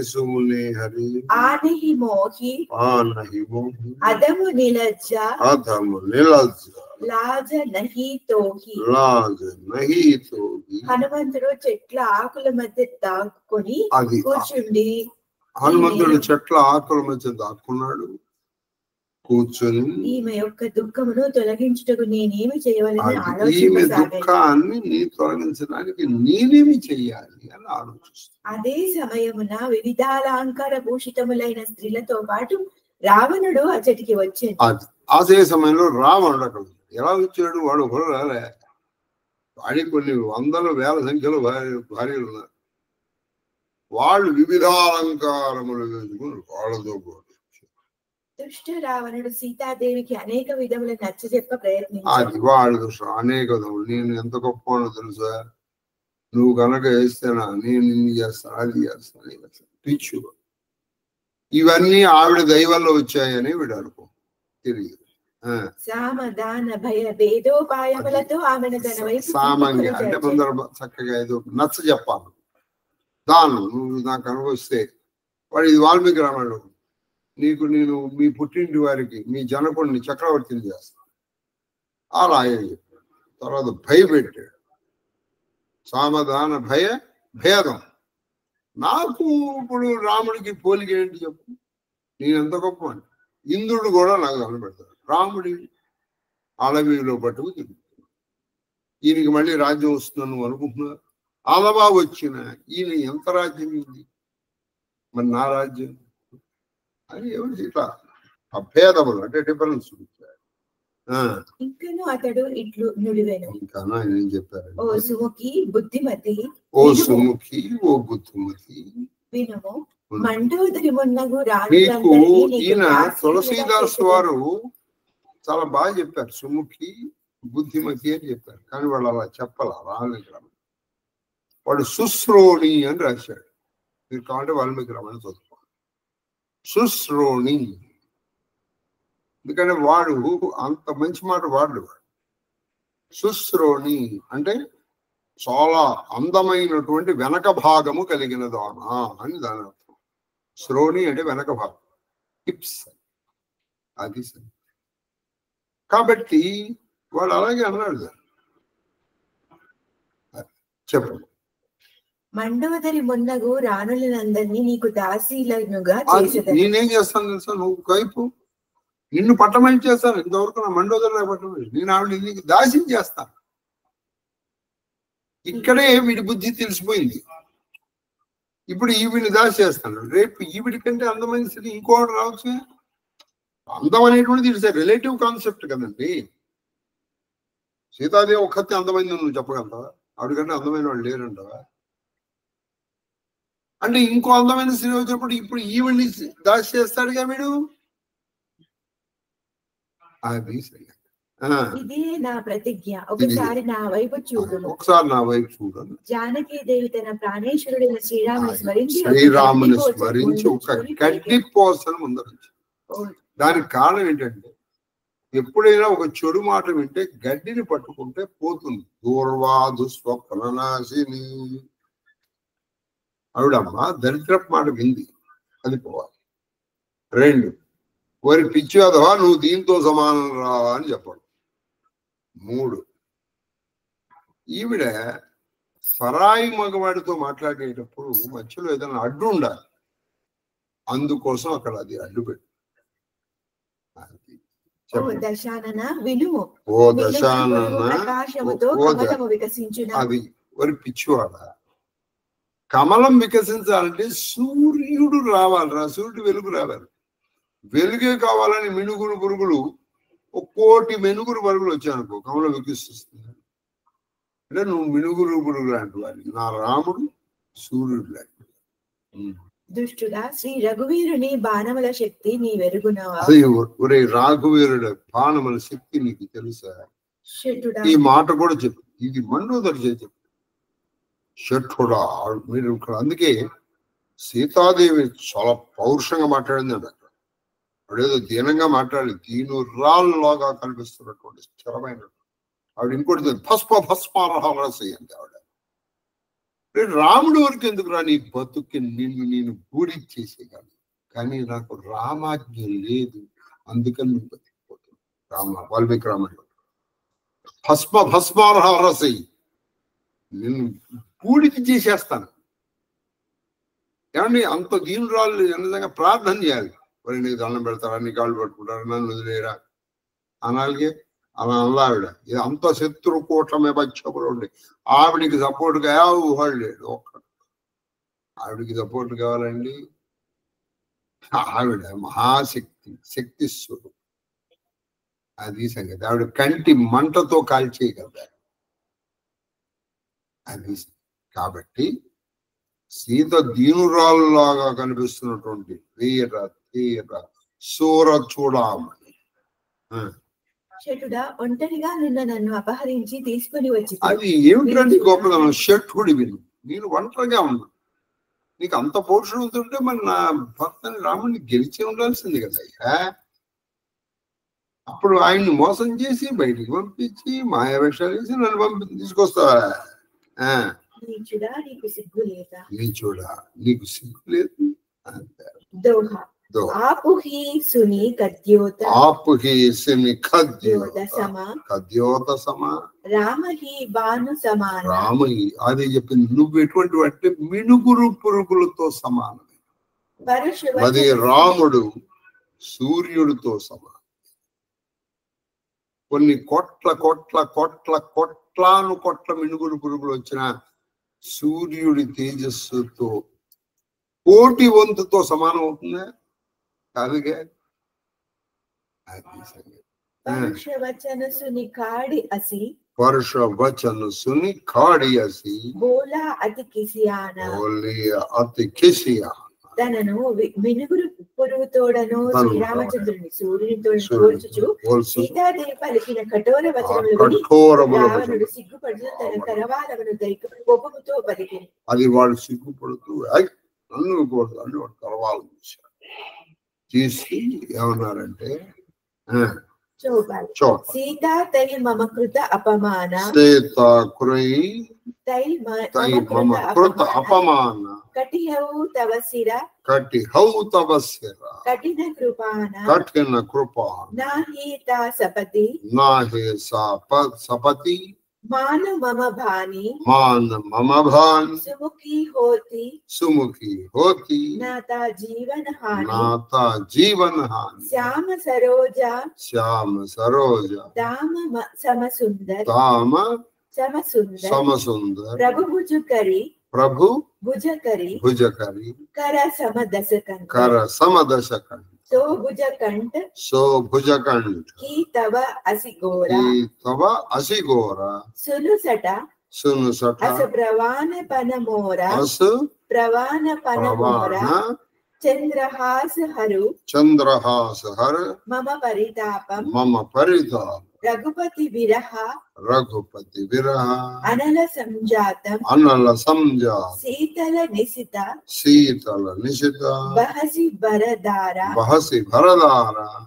सूने हरि आनहि मोही अदम निलज्जा लाज नहीं तोही హనుమంతుడు చెట్ల ఆకుల మధ్య దాక్కుని కూర్చుండి హనుమంతుడు చెట్ల ఆకుల మధ్య దాక్కున్నాడు, కూర్చొని ఈమె యొక్క దుఃఖమును తొలగించుటకు నేనేమి చేయవలని ఈమె దుఃఖాన్ని తొలగించడానికి నేనేమి చెయ్యాలి అని ఆలోచిస్తాను. అదే సమయమున వివిధాలంకార భూషితములైన స్త్రీలతో పాటు రావణుడు అచ్చటికి వచ్చాడు. అదే సమయంలో రావణుడు అక్కడ ఎలా వచ్చాడు? వాడు ఒకరు రాలే, వాడికి కొన్ని వందల వేల సంఖ్యలో భార్యలు ఉన్నారు. వాళ్ళు వివిధాలంకారములు వేసుకుని వాళ్ళతో పాటు దుష్ట రావణుడు సీతాదేవికి అనేక విధముల నచ్చజెప్ప ప్రయత్నించాడు. అది వాడు దుష్టం, అనేక విధములు. నేను ఎంత గొప్పనో తెలుసా, నువ్వు కనుక వేస్తేనా నేను ఇన్ని చేస్తాను, అది చేస్తాను, పిచ్చు. ఇవన్నీ ఆవిడ దైవంలో వచ్చాయని వీడు అనుకో తెలియదు. సామదాన భయ భేదోపాయములతో ఆమెను తన వైపు సామాన్య అంటే ముందర చక్కగా ఏదో నచ్చ చెప్పాలి. దాను నువ్వు నాకు అనుభవిస్తే వాడు ఇది వాల్మీకి రామాయణం, నీకు నేను మీ పుట్టింటి వారికి మీ జనకుడిని చక్రవర్తిని చేస్తాను అలా ఆయన చెప్పాడు. తర్వాత భయపెట్టాడు, సామధాన భయ భేదం. నాకు ఇప్పుడు రాముడికి పోలిక ఏంటి చెప్పు, నేను ఎంత గొప్ప అని. ఇంద్రుడు కూడా నాకు కనబెడతాడు, రాముడి అడవిలో పట్టుకు తిరుగుతున్నాడు. ఈయనకి మళ్ళీ రాజ్యం వస్తుందని నువ్వు అనుకుంటున్నా, అలవా వచ్చిన ఈయన ఎంత రాజ్యం ఇది, మరి నా రాజ్యం అని ఎవరు ఇట్లా అభేదములు అంటే డిఫరెన్స్ చూపించారు. ఇంకను అతడు ఇట్లు నుడివెను, ఇంకా ఆయన ఏం చెప్పారు, ఓ సుముఖి బుద్ధిమతి, ఓ సుముఖి ఓ బుద్ధిమతి వినుము, మండోదరి మున్నగు మీకు ఈయన తులసీదాస్ వారు చాలా బాగా చెప్పారు, సుముఖి బుద్ధిమతి అని చెప్పారు. కానీ వాళ్ళు అలా చెప్పాల, వాల్మీకి రామాయణం వాడు సుశ్రోణి అని రాశాడు. మీరు కావాలంటే వాల్మీకి రామాయణం చదువుకోండి, సుశ్రోణి. ఎందుకంటే వాడు అంత మంచి మాట వాడు. సుశ్రోణి అంటే చాలా అందమైనటువంటి వెనక భాగము కలిగిన దానా అని దాని అర్థం. శ్రోణి అంటే వెనక భాగం, టిప్స్ అది. కాబట్టి వాడు అలాగే అన్నాడు. చెప్పండి. మండోదరి మున్నగు రాణులందరినీ నీకు దాసీలనుగా నేనేం చేస్తాను తెలుసా, నువ్వు కైపు నిన్ను పట్టమని చేస్తాను. ఇంతవరకు నా మండోదరి పట్టమని, నేను ఆవిడ నీకు దాసి చేస్తాను. ఇక్కడే వీడి బుద్ధి తెలిసిపోయింది. ఇప్పుడు ఈవిడిని దాసి చేస్తాను, రేపు ఈవిడి కంటే అందమైన స్థితి ఇంకోటి రావచ్చు. అందం అనేటువంటిది ఇట్స్ రిలేటివ్ కాన్సెప్ట్ కదండి. సీతాదేవి ఒక్కతే అందమైంది నువ్వు చెప్పగలవా? ఆవిడకంటే అందమైన వాళ్ళు లేరంటావా? అంటే ఇంకో అందమైన స్త్రీ వచ్చినప్పుడు ఇప్పుడు ఈవిడ్ని దాసి చేస్తాడుగా వీడు. అది ఇదే నా ప్రతిజ్ఞ, ఒకసారి నా వైపు చూడను, ఒకసారి నా వైపు చూడను. జానకీదేవి తన ప్రాణేశ్వరుడైన శ్రీరాముని స్మరించి ఒక గడ్డి పోసను ముందరించి. దానికి కారణం ఏంటంటే, ఎప్పుడైనా ఒక చెడు మాట వింటే గడ్డిని పట్టుకుంటే పోతుంది. దూర్వాదు స్వప్ననాశిని, ఆవిడమ్మ దరిద్రపు మాట వింది, అది పోవాలి. 2, వారి పిచ్చి అదవా నువ్వు దీంతో సమానం రా అని చెప్పాడు. 3, ఈవిడ పరాయి మగవాడితో మాట్లాడేటప్పుడు మధ్యలో ఏదైనా అడ్డు ఉండాలి, అందుకోసం అక్కడ అది అడ్డు పెట్టు. అది వారి పిచ్చివాడ. కమలం వికసించాలంటే సూర్యుడు రావాలిరా, సూర్యుడు వెలుగు రావాలి. వెలుగే కావాలని మినుగురు పురుగులు 1 కోటి మెనుగురు పురుగులు వచ్చాయనుకో, కమలం వికసిస్తుంది. అంటే నువ్వు మినుగురు పురుగు లాంటి వాడి, నా రాముడు సూర్యుడు లాంటి. దుష్టుడా, శ్రీ రఘువీరుని బాణముల శక్తి నీ వెరుగునవా? ఒరే రాఘువీరుడు బాణముల శక్తి నీకు తెలుసా? ఈ మాట కూడా చెప్పు, ఇది మండోదరి చెప్పు. షఠుడా మీరు అందుకే సీతాదేవి చాలా పౌరుషంగా మాట్లాడింది అంట. ఆవిడేదో దీనంగా మాట్లాడి దీనురాల్లాగా కనిపిస్తున్నటువంటి స్థిరమైన ఆవిడ. ఇంకోటి భస్మారహారసయ్య అంటే ఆవిడ. రాముడి వరకు ఎందుకు రా, నీ బతుక్కి నేను గూడిచ్చేసేయగలను, కానీ నాకు రామాజ్ఞ లేదు, అందుకని నువ్వు బతికిపోతున్నావు. వాల్మీకి రామాయణం భస్మారహారసయ్య, నేను పూడికి చేసేస్తాను. ఏమండి అంత దీనురాలు నిజంగా ప్రార్థన చేయాలి. మరి నీకు దండం పెడతారా, నీ కాళ్ళు పట్టుకుంటారా, నన్ను వదిలేరా అనాలిగే. అలా అలా ఆవిడ ఇది అంత శత్రు కూటమే బచ్చపులు ఉండి ఆవిడికి సపోర్ట్ కావాలి లేడు ఒక్కడు. ఆవిడికి సపోర్ట్ కావాలండి. ఆవిడ మహాశక్తి, శక్తి స్వరూపం. అది సంగతి. ఆవిడ కంటి మంటతో కాల్చేయగలరు. అది కాబట్టి సీత దీనురాల్లాగా కనిపిస్తున్నటువంటి వీర తీర సూర చూడమని. ఒంటరిగా నన్ను అపహరించి తీసుకుని వచ్చి, అది ఏమిటండి గొప్పదనం? షఠుడి విను, నేను ఒంటరిగా ఉన్నా, నీకు అంత పౌరుషం ఉంటుంటే మరి నా భర్తని రాముడిని గెలిచి ఉండాల్సింది కదా అయ్యా. అప్పుడు ఆయన్ని మోసం చేసి బయటికి పంపించి మాయావేషాలు వేసి నన్ను తీసుకొస్తావా? నీచుడా నీకు సిగ్గు లేదు. दोहा आपु ही सुनी कद्योत समा राम ही भानु समान రామ అది చెప్పింది. నువ్వు ఎటువంటి అంటే మినుగురు పురుగులతో సమానమే. అది రాముడు సూర్యుడితో సమానం. కొన్ని కొట్ల మినుగురు పురుగులు వచ్చిన సూర్యుడి తేజస్సుతో కోటి వంతుతో సమానం అవుతుందా? కాదుగా. परुष वचन सुनी काड़ी असी बोला अति किसियाना తనను మినుగురు పురుగుతోడను శ్రీరామచంద్రుని సూర్యునితో పోల్చుచు సీతాదేవి పలికిన కఠోర వచనములు రావణుడు సిగ్గుపడుతూ తన కరవాలమును కోపముతో పలికిన. అది వాడు సిగ్గుపడుతూ నన్ను అని వాడు కరవాలం తీసి ఏమన్నారంటే सीता तई मम कृत अपमान कटिहौ तव सिरा कठिन कृपाण नाहि ता सपति मान मम भानी सुमुखी होती नाता जीवन हानि श्याम सरोजा दाम समसुंदर प्रभु भुज करी कर समदशकं सो भुजकंठ की तव असिगोरा सुनुसटा अस प्रवान पनमोरा चंद्रहास हर मम परितापम रघुपति विरह अनल संजातम शीतल निशिता बहसी भरदारा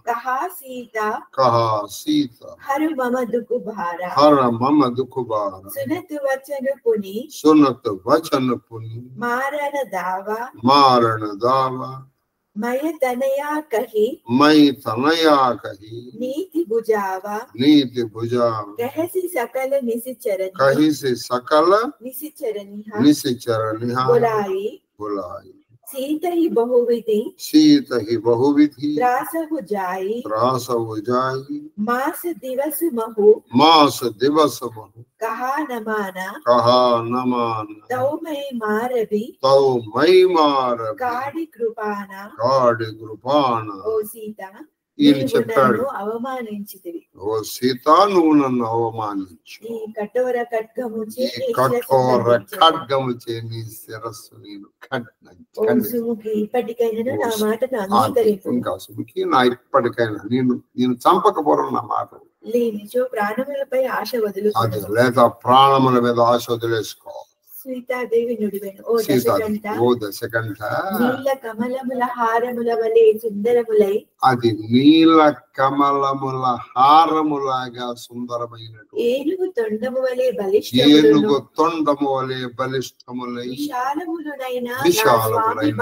कहा सीता हर मम दुख भारा सुनत वचन पुनि मारण दावा मय तनया कही नीति बुझावा कहसी सकल निसिचरनि बुलाई सीत ही बहुविधि त्रास हो जाई मास दिवस महु कहा न माना तौ मई मारबी काड़ी कृपाना ओ सीता ఈయన చెప్పాడు, అవమానించితివి. ఓ సీత, నువ్వు నన్ను అవమానించు. ఈ కఠోర ఖడ్గముచే నీ శిరస్సు నేను ఇప్పటికైనా నా మాటను అంగీకరించు. ఇంకా సుముఖి, నా ఇప్పటికైనా నేను చంపకపోవడం నా మాట లేనిచో ప్రాణములపై ఆశ వదులుకోవాలి, లేదా ప్రాణముల మీద ఆశ వదిలేసుకో. సీతాదేవి నుడివెను, ఓ దశకంఠ, నీల కమలముల హారముల వలె సుందరములై, అది నీల కమలముల హారములాగా సుందరమైనటు ఏనుగు తొండము వలె బలిష్టములై విశాలములైన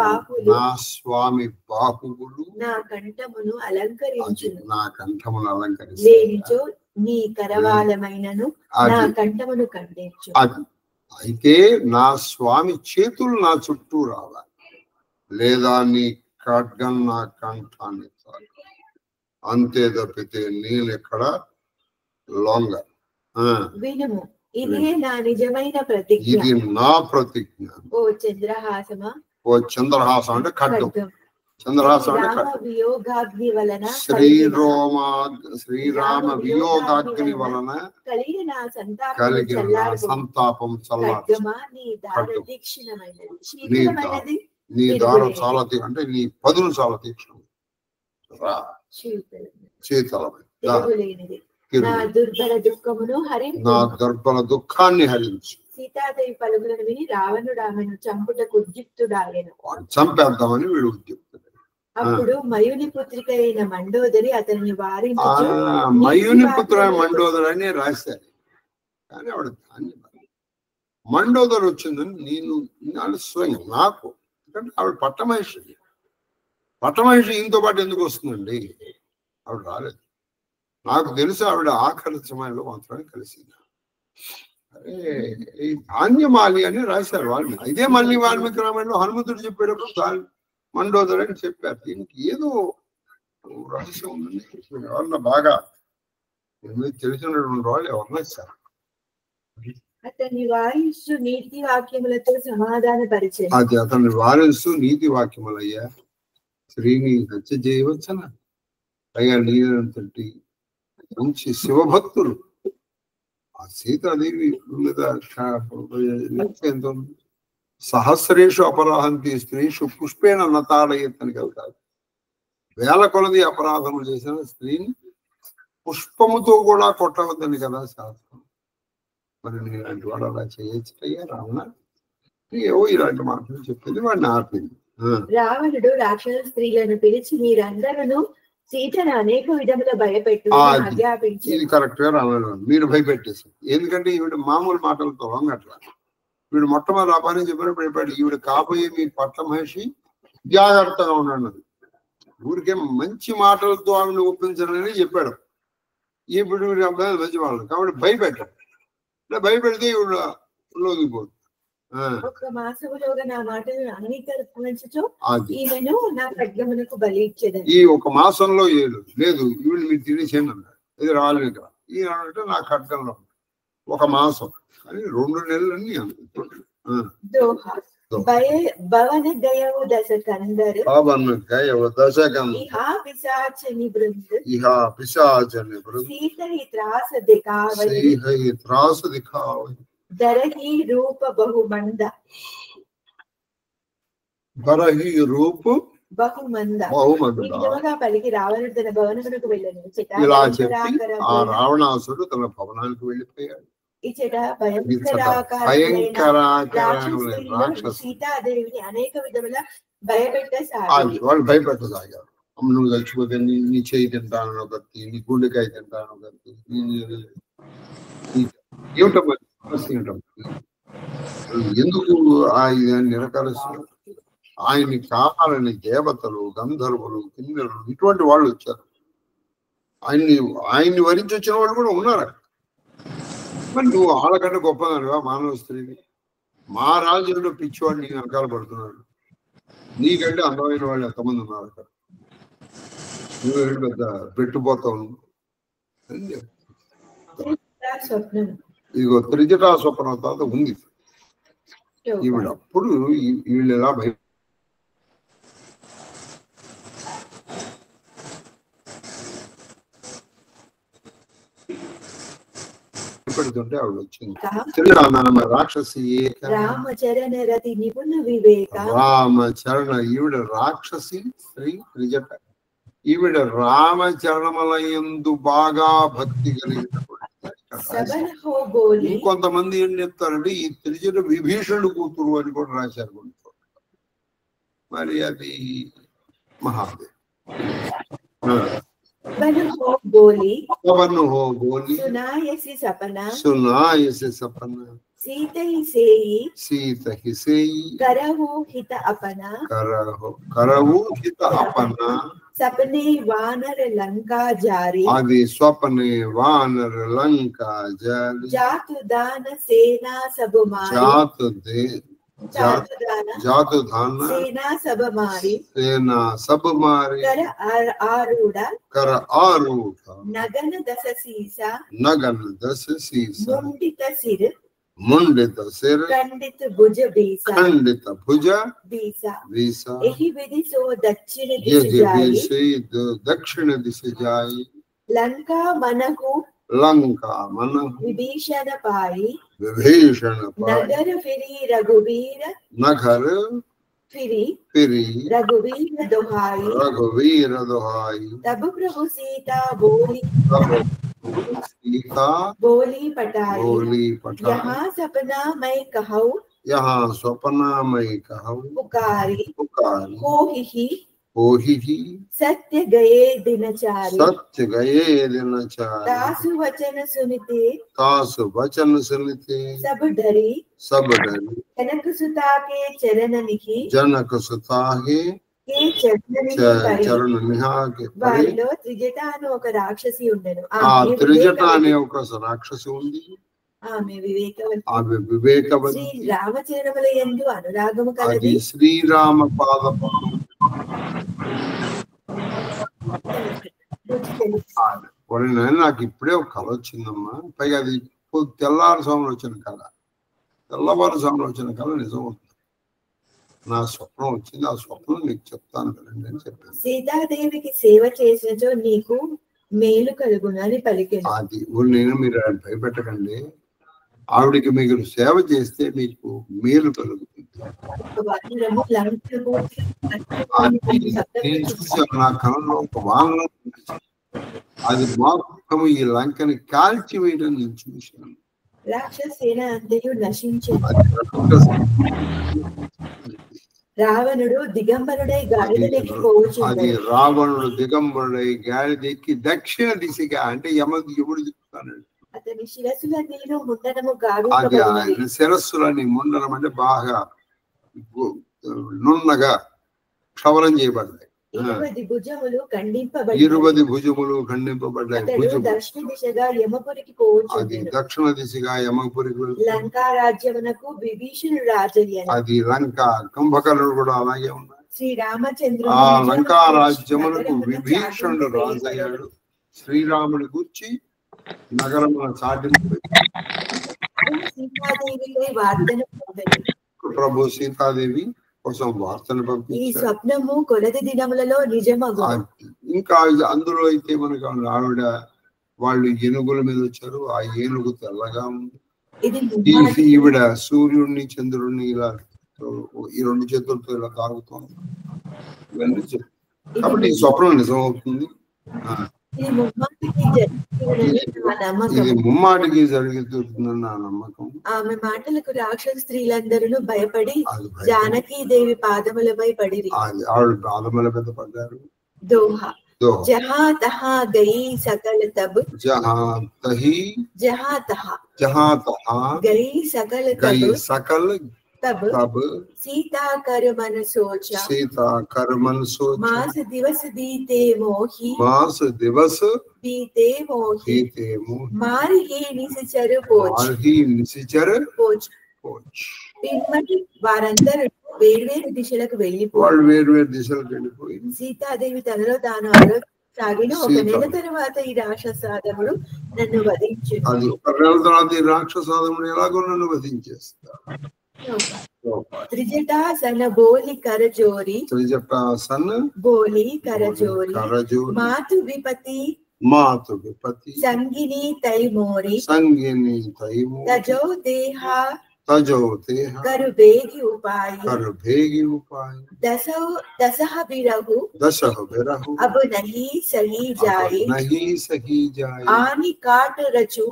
నా స్వామి బాహువులు నా కంఠమును అలంకరించును. లేనిచో నీ కరవాలమైనను నా కంఠమును ఖండించు. అయితే నా స్వామి చేతులు నా చుట్టూ రావాలి, లేదా నీ ఖడ్గం నా కంఠాన్ని తాకి, అంతే తప్పితే నేనెక్కడ లొంగ. వినుము, ఇదే నా నిజమైన ప్రతిజ్ఞ. ఇది నా ప్రతిజ్ఞ. ఓ చంద్రహాసమా, ఓ చంద్రహాసం అంటే ఖడ్గం. చంద్రహాసం అంటే వియోగాగ్ని వలన శ్రీరామ వియోగాగ్ని వలన కలిగిన సంతాపం నీ దారం చాలా అంటే నీ పదును చాలా తీక్షణం, నా దుర్బల దుఃఖాన్ని హరించి. సీతాదేవి పలుకులను విని రావణుడు ఆమెను చంపుటకు ఉద్యుక్తుడాయెను. చంపేద్దామని వీడు ఉద్యుక్తుడు. అప్పుడు మయుని పుత్రిక అయిన మండోదరి అతనిని వారించుచు, మయుని పుత్రుడైన మండోదరి అని రాశారు, కానీ ఆవిడ దాన్ని మండోదరి వచ్చిందని నేను స్వయం నాకు, ఎందుకంటే ఆవిడ పట్టమహేశ్వరి, పట్టమహిషి ఈయనతో పాటు ఎందుకు వస్తుందండి? ఆవిడ రాలేదు. నాకు తెలుసు ఆవిడ ఆఖరి సమయంలో మాత్రమే కలిసింది. అరే ఈ ధాన్యమాలి అని రాశారు వాళ్ళు. ఇదే మళ్ళీ వాల్మీకి రామాయణంలో హనుమంతుడు చెప్పేటప్పుడు మండోదరని చెప్పారు. దీనికి ఏదో రహస్యం ఉందండి. ఎవరన్నా బాగా తెలిసినటువంటి వాళ్ళు ఎవరన్నా ఇస్తారు. అతన్ని వారిస్తూ నీతి వాక్యములతో సమాధాన పరిచయం. అది అతన్ని వారిస్తూ నీతి వాక్యములయ్యా, స్త్రీని హత్య చేయవచ్చన అయ్యా, నీరంతటి మంచి శివభక్తులు. ఆ సీతాదేవి మీద ఎంతో సహస్రేషు అపరాహంతి స్త్రీషు పుష్పేణ నతాడయత్తని కలుగుతారు. వేల కొలది అపరాధములు చేసిన స్త్రీని పుష్పముతో కూడా కొట్టవద్దని కదా శాస్త్రం. మరి నేను ఇలాంటి వాడు అలా చేయొచ్చు అయ్యా రావణ? ఏవో ఇలాంటి మాటలు చెప్పింది వాడిని ఆపింది. రావణుడు రాక్షస స్త్రీలను పిలిచి మీరందరూ సీతను అనేక విధముల భయపెట్టు ఆజ్ఞాపించి. ఇది కరెక్ట్ గా రావణ మీరు భయపెట్టేసారు. ఎందుకంటే ఈవిడ మామూలు మాటలతో అట్లా వీడు మొట్టమొదటి ఆ పని చెప్పినప్పుడు చెప్పాడు, ఈవిడ కాబోయే మీ పట్ల మహిషి జాగ్రత్తగా ఉండన్నది. ఊరికే మంచి మాటలతో ఆమెను ఒప్పించాలని చెప్పాడు. ఇప్పుడు వీడి అబ్బాయి మంచి వాళ్ళు కాబట్టి భయపెట్టాడు. భయపెడితే ఈవిడ లొంగిపోతుంది. ఒక మాసములోగా నా మాటను అంగీకరించు ఈమెను నా ఖడ్గమునకు బలి ఇచ్చేదని. ఈ ఒక మాసంలో లేదు ఈవిడ మీరు తినేసేయండి అన్నాడు. ఇది రావాలి ఇక్కడ ఈ అంటే నా ఖడ్గంలో ఒక మాసం అని 2 నెలలన్నీ భవన గయవు దశకందరు ఇహా పిశాచని బృంద సీతహి త్రాస దిఖావై దరహి రూప బహుమంద బహుమంద పలికి రావణుడు తన భవనమునకు వెళ్ళను. ఇలా చెప్పి ఆ రావణాసుడు తన భవనానికి వెళ్ళిపోయాడు. ఇచ్చట సీతాదేవిని అనేక విధముల వాళ్ళు భయపెట్టసాగారు. నువ్వు చచ్చిపోతే నీ చేయి తింటాను ఒకటి, నీ గుండెకాయ తింటాను ఒకటి, ఏమిటమ్మా ఎందుకు ఇదాన్ని నిరకరిస్తున్నారు? ఆయన్ని కావాలని దేవతలు, గంధర్వులు, కిన్నెరులు ఇటువంటి వాళ్ళు వచ్చారు. ఆయన్ని వరించి వచ్చిన వాళ్ళు కూడా ఉన్నారు. మరి నువ్వు వాళ్ళకంటే గొప్పదానివా మానవ స్త్రీని? మా రాజుల్లో పిచ్చివాడు నీ వెనకాల పడుతున్నాడు. నీకంటే అందమైన వాళ్ళు ఎంతమంది ఉన్నారు అక్కడ. నువ్వు పెద్ద పెట్టుపోతావు. ఇదిగో త్రిజటా స్వప్నం తర్వాత ఉంది ఈవిడ. అప్పుడు వీళ్ళు ఎలా భయపడుతుంటే ఆవిడ వచ్చింది. రాక్షసి రామచరణ రతి నిపుణ వివేక రామచరణ ఈవిడ రాక్షసి స్త్రీ త్రిజట. ఈవిడ రామచరణములందు బాగా భక్తి కలిగినటువంటి. ఇంకొంతమంది ఏం చెప్తారంటే ఈ త్రిజట విభీషణుడు కూతురు అని కూడా రాశారు కొన్ని. మరి అది మహాదేవ్ సునాయసి సపన सीतहि सेई सीतहि सेई करहु हित अपना करहु हित अपना सपने वानर लंका जारी आदि स्वप्ने वानर लंका जारी जातु दान सेना सब मारी जातु दान सेना सब मारी कर आरूढ़ नगन दस सीसा मुंडित सिर खंडित भुज बीसा एहि विधि सो दक्षिण दिश जाई लंका मनहु विभीषण पाई नगर फिरी रघुवीर रघुवीर दोहाई तब प्रभु सीता बोली पटाई यहाँ सपना मैं कहूँ पुकारी हो ही सत्य गए दिनचारी दासु वचन सुनते सब डरी जनक सुता के चरण निहि చరణ నిహాకి వారిలో త్రిజట అనే ఒక రాక్షసి ఉండెను. త్రిజట అనే ఒక రాక్షసి ఉంది. ఆమె వివేకవతి. ఆమె వివేకవతి. శ్రీ రామచరణముల యందు అనురాగము కలది. శ్రీరామ పాద నాకు ఇప్పుడే ఒక కళ వచ్చిందమ్మా. పైగా అది తెల్లవారుజామున వచ్చిన కళ. తెల్లవారుజామున వచ్చిన కళ నిజం అవుతుంది. నా స్వప్నం వచ్చింది. ఆ స్వప్నం నీకు చెప్తాను కదండి అని చెప్పాను. సీతాదేవికి సేవ చేసినచో నీకు మేలు కలుగును అని పలికాను. అది నేను మీరు భయపెట్టకండి. ఆవిడికి మీరు సేవ చేస్తే మీకు మేలు కలుగుతుంది. నేను చూసాను నా కళలో ఒక వాహనం. అది మాత్రం ఈ లంకని కాల్చి వేయడం నేను చూశాను. రాక్షసేన అంతయు నశించింది. రావణుడు దిగంబరుడై గాడిదెక్కి పోవుచున్నాడు. అది రావణుడు దిగంబరుడై గాడిదెక్కి దక్షిణ దిశగా అంటే యముడు దిక్కుతాడు. అతని శిరస్సులన్నీ ముండనము గావి. అది ఆయన శిరస్సులని ముండనం అంటే బాగా నున్నగా క్షవరం చేయబడ్డాయి. 20 భుజములు ఖండింపబడ్డాయి. 20 భుజములు ఖండింపబడ్డాయి. దక్షిణ దిశగా యమపురికి పోవచ్చు. అది దక్షిణ దిశగా యమపురికి. లంకా రాజ్యమునకు విభీషణుడు రాజయ్యాడు. అది లంక కుంభకర్ణుడు కూడా అలాగే ఉన్నాడు. శ్రీరామచంద్రుడు ఆ లంకా రాజ్యమునకు విభీషణుడు రాజయ్యాడు. శ్రీరాముడి గురించి నగరమున చాటింపు. ప్రభు సీతాదేవి కోసం వార్తను పంపి ఈ స్వప్నము కొలది దినములలో నిజమగు. ఇంకా అందులో అయితే మనకు ఆవిడ వాళ్ళు ఏనుగుల మీద వచ్చారు. ఆ ఏనుగు తెల్లగా ఉంది. ఈవిడ సూర్యుడిని చంద్రుడిని ఇలా ఈ 2 చేతులతో ఇలా తాగుతోంది. ఇవన్నీ కాబట్టి ఈ స్వప్నం నిజం అవుతుంది. ఇది ముమ్మాటికి జరుగుతుందని నా నమ్మకం. ఆమె మాటలకు రాక్షస స్త్రీలందరూ భయపడి జానకీదేవి పాదములపై పడిరి. ఆవిడ పాదముల మీద పడ్డారు. దోహా జహా తహా గయి సకల తబ్. జహా తహా గయి సకల तब सीता कर मन सोचा मास दिवस बीते मोही मार ही निश्चर पोच పిమ్మటి వారందరూ వేర్వేరు దిశలకు వెళ్ళిపోయి సీతాదేవి తనలో తాను ఆలోచించసాగిన. 1 నెల తర్వాత ఈ రాక్షసాదముడు నన్ను వధించును. అది 1 నెల తర్వాత ఈ రాక్షసాదముడు ఎలాగో నన్ను వధించేస్తాడు. त्रिजटासन बोली करजोरी मातु विपति संगिनी तैमोरी तजो देहा कर बेगी उपाय दसह बिरहु अब नहीं सही जाए आनी काट रचु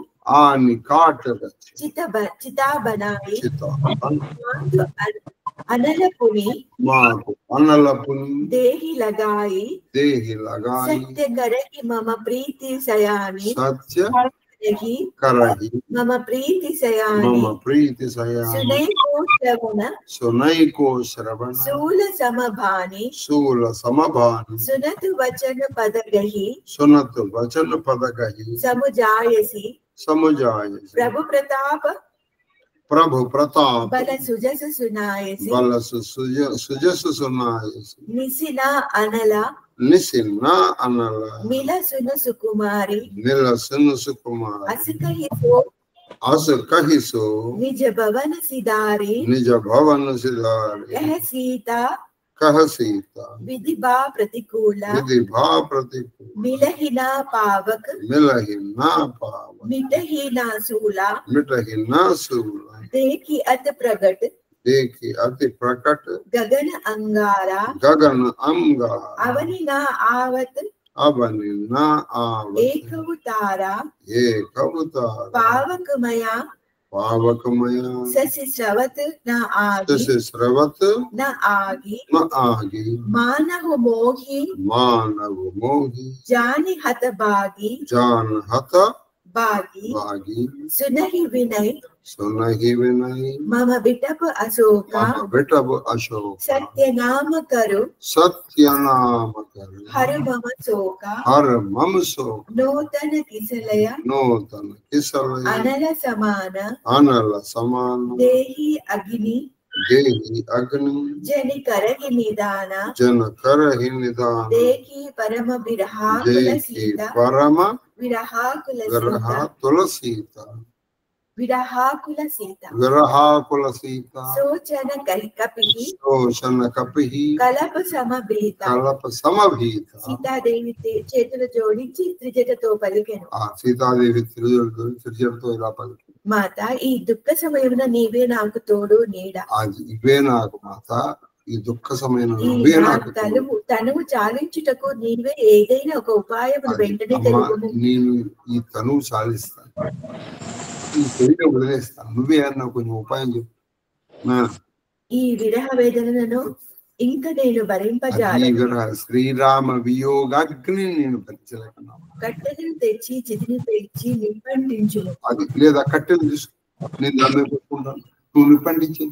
चिता बनाई अनल पुनी देहि लगाई सत्य करहि मम प्रीति सयानी मम प्रीति सयानी सुनई को श्रवण सूल समभानी सुनत वचन पद गही समुजायसी प्रभु प्रताप बल सुजस सुनायसी निसिना अनला मिल सुन सुकुमारी अस कहि सो निज भवन सिधारी कह सीता विधि भा प्रतिकूला मिलहिना पावक मिटहिना सूला देखी अति प्रकट गगन अंगारा अवनि न आवत एक अवतारा पावकमया शशि स्रवत न आगी मानव मोही जानि हत बागी सुनहि विनय सुनहि विनहि मम बिटप अशोक मम बिटप अशोक सत्य नाम करो हर मम शोक नूतन किसलय अनल समान देहि अग्नि जन करहि निदान देखी परम विरहाकुल सीता विरहाकुल सीता सोचन कपिहि कलप समभीता సీతాదేవి చేతులు జోడించి త్రిజటతో పలికెను. సీతాదేవి త్రిజటతో ఇలా పలికి, మాత ఈ దుఃఖ సమయమున నీవే నాకు తోడు నీడ. ఇవే నాకు మాత ఈ దుఃఖ సమయం తనువు చాలించుటకు నీవే ఏదైనా ఒక ఉపాయము వెంటనే తెలుగుము. నేను ఈ తనువు చాలిస్తాను, ఈ శరీరం వదిలేస్తాను, నువ్వే అన్న కొంచెం ఉపాయం చెప్పు. ఈ విరహ వేదనను ఇంకా నేను భరింపజాలను. శ్రీరామ వియోగాగ్ని నేను భరించలేకున్నా. కట్టెలను తెచ్చి చితిని తెచ్చి నింపండించును. అది లేదా కట్టెలు తీసుకు నేను దాన్ని పెట్టుకుంటాను, నువ్వు నింపండించి.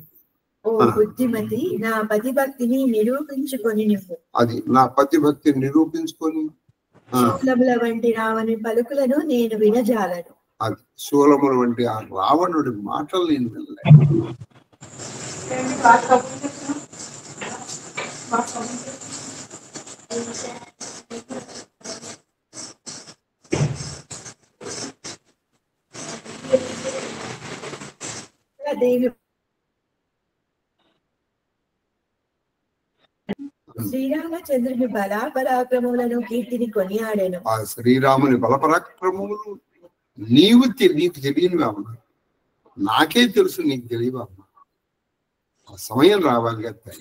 ఓ బుద్ధిమతి, నా పతిభక్తిని నిరూపించుకొని నువ్వు. అది నా పతిభక్తిని నిరూపించుకొని శూలముల వంటి రావణి పలుకులను నేను వినజాలను. అది శూలముల వంటి ఆ రావణుడి మాటలు నేను వినలేను. దేవి శ్రీరామచంద్రుని బలాపరాక్రమములను కీర్తిని కొనియాడాను. ఆ శ్రీరాముని బలపరాక్రమములు నీకు తెలియనివి అమ్మా, నాకే తెలుసు, నీకు తెలియవా అమ్మా. ఆ సమయం రావాలి కదా.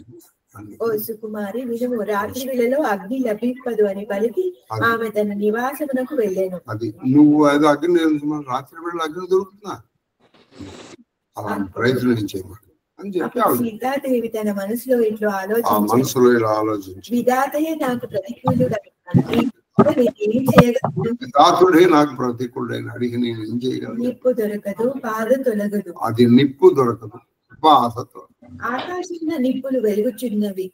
ఓ సుకుమారి వినుము, రాత్రి వేళలో అగ్ని లభింపదు అని పలికి ఆమె తన నివాసమునకు వెళ్ళాను. అది నువ్వు అది అగ్ని రాత్రి వేళ అగ్ని దొరుకుతున్నా అలా ప్రయత్నం చేయమని అని చెప్పి సీతాదేవి తన మనసులో ఇట్లా ఆలోచించి విధాతయే నాకు ప్రతికూలుడు విధాతుడే నాకు ప్రతికూలుడైన అడిగి నేను ఏం చేయగలను. నిప్పు దొరకదు, బాధ తొలగదు. అది నిప్పు దొరకదు, బాధతో. ఆకాశంలో నిప్పులు వెలుగుచున్నవి,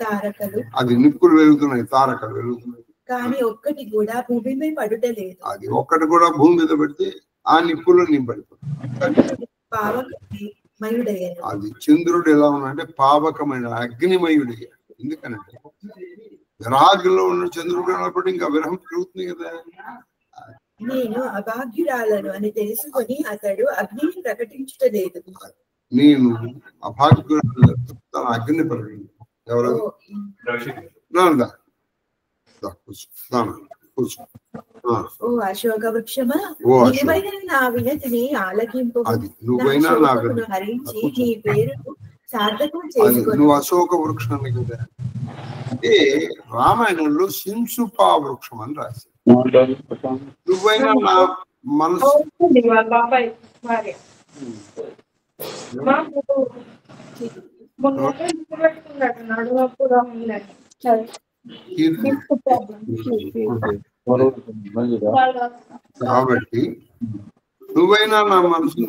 తారకలు అది నిప్పులు వెలుగుతున్నాయి, తారకలు వెలుగుతున్నాయి, కానీ ఒక్కటి కూడా భూమిపై పడుటలేదు. అది ఒక్కటి కూడా భూమి మీద పెడితే ఆ నిప్పులు నింపడిపోతుంది. పావకమయుడయ్యాను. అది చంద్రుడు ఎలా ఉన్నాడంటే పావకమైన అగ్నిమయుడయ్యాడు. ఎందుకనంటే విరాగిలో ఉన్న చంద్రుడు అన్నప్పుడు ఇంకా విరహం పెరుగుతుంది కదా. నేను అభాగ్యురాలను అని తెలుసుకొని అతడు అగ్నిని ప్రకటించలేదు. నేను అభాగ్యురాలు అగ్ని ప్రకటించ ఎవరు ఓ అశోక వృక్షమా, నా వినతిని ఆలకింపు, హరించి నీ పేరు సార్థకం చేసుకో. నువ్వు అశోక వృక్షాన్ని కదా అంటే రామాయణంలో శింసుపా వృక్షం అని రాసి, నువ్వైనా నా మనసు కాబట్టి నువ్వైనా నా మనసును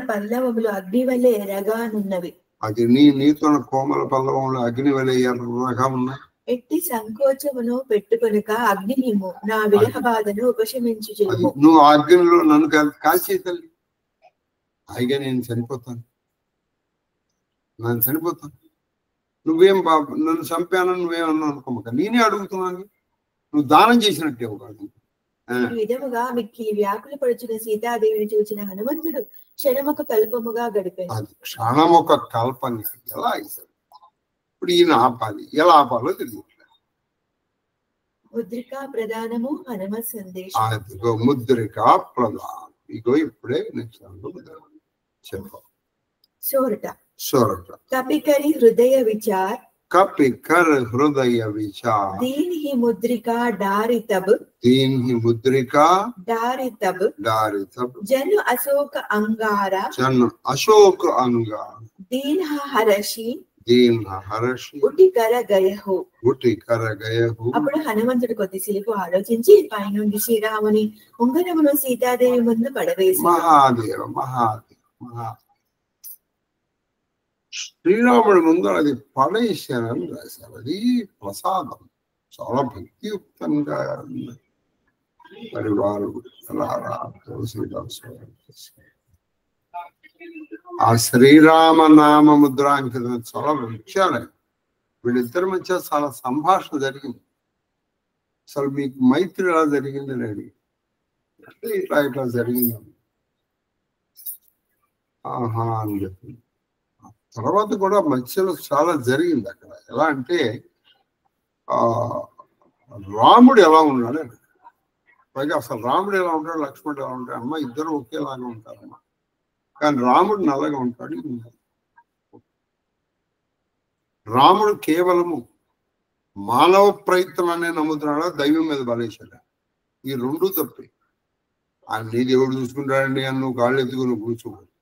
పల్లవములు అగ్ని వల్లే ఎరగానున్నవి. అది నీతో కోమల పల్లవంలో అగ్ని వల్లే ఎర్రగా ఉన్నాయి. ఎట్టి సంకోచమును పెట్టుకొనక అగ్ని నీము నా విరహ బాధను ఉపశమించు. నువ్వు ఆ అగ్నిలో నన్ను కాల్చే తల్లి, హాయిగా నేను చనిపోతాను, నువ్వేం నన్ను చంపానని నువ్వేమన్నా అనుకోమక, నేనే అడుగుతున్నాను, నువ్వు దానం చేసినట్టే కాదు. విధముగా మిక్కిలి వ్యాకులు పడుచున్న సీతాదేవిని చూసిన హనుమంతుడు క్షణమొక కల్పముగా గడిపాడు. అది క్షణమొక కల్పన ఎలా అయిపోయింది. ఇప్పుడు ఈయన ఆపాలి, ఎలా ఆపాలో తెలియట్లేదు. ముద్రికా ప్రధానము హనుమత్ సందేశం. అదిగో ముద్రికా ప్రధానం, ఇగో ఇప్పుడే నెక్స్ట్ చెప్పు. సోరట కపికరి హృదయ విచార్, कपिकर हृदय विचार, दीन ही मुद्रिका डारी तब, डारी तब जन अशोक अंगारा, दीन దీన హర్షి ఉటి కర గయహు. అప్పుడు హనుమంతుడు కొద్దిసేపు ఆలోచించి పైనుండి శ్రీరాముని ఉంగరమును సీతాదేవి ముందు పడవేసి మహాదేవ మహాదేవ మహా శ్రీరాముడి ముందు అది పడేశానని రాశారు. అది ప్రసాదం, చాలా భక్తియుక్తంగా మరి వారు ఆ శ్రీరామ నామ ముద్రాంకితం చాలా ముఖ్యాలే. వీళ్ళిద్దరి మధ్య చాలా సంభాషణ జరిగింది. అసలు మీకు మైత్రి ఎలా జరిగింది అని అంటే ఇట్లా ఇట్లా జరిగింది ఆహా అని చెప్పి. తర్వాత కూడా మధ్యలో చాలా జరిగింది అక్కడ. ఎలా అంటే రాముడు ఎలా ఉన్నాడు అని, పైగా అసలు రాముడు ఎలా ఉంటాడు, లక్ష్మణుడు ఎలా ఉంటాడు, అమ్మ ఇద్దరు ఒకేలాగా ఉంటారమ్మా. కానీ రాముడు నల్లగా ఉంటాడు. రాముడు కేవలము మానవ ప్రయత్నం అనే నమ్ముతున్నాడా, దైవం మీద బలేశాడు. ఈ రెండు తప్పే. నీ దేవుడు చూసుకుంటాడండి అని నువ్వు కాళ్ళు ఎత్తుకుని కూర్చోకూడదు.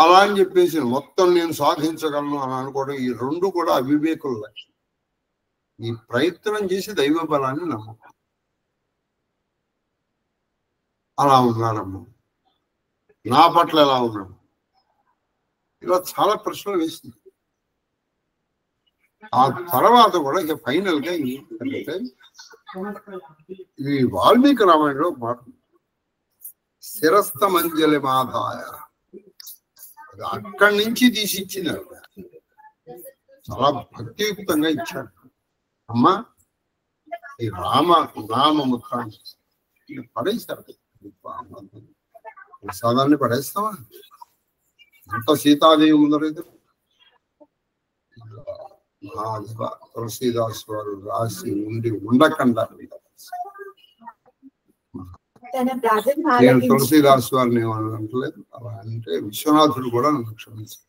అలా అని చెప్పేసి మొత్తం నేను సాధించగలను అని అనుకోవడం, ఈ రెండు కూడా అవివేకుల లక్ష్యం. ఈ ప్రయత్నం చేసి దైవ బలాన్ని నమ్మకం. అలా ఉన్నాడమ్మ, నా పట్ల ఎలా ఉన్నాడు, ఇలా చాలా ప్రశ్నలు వేసింది. ఆ తర్వాత కూడా ఇక ఫైనల్ గా ఈ వాల్మీకి రామాయణంలో మాట శిరస్థ మంజలి మాధాయ, అక్కడి నుంచి తీసి ఇచ్చినారు. చాలా భక్తియుక్తంగా ఇచ్చాడు. అమ్మా ఈ నామముద్రాన్ని పడేశారు. ప్రసాదాన్ని పడేస్తావా? అంత సీతాదేవి ముందరైతే మహాదేవ తులసీదాస్ వారు రాసి ఉండి ఉండకుండా నేను తులసీదాస్ వారిని ఏమనట్లేదు. అలా అంటే విశ్వనాథుడు కూడా నన్ను క్షమించాడు.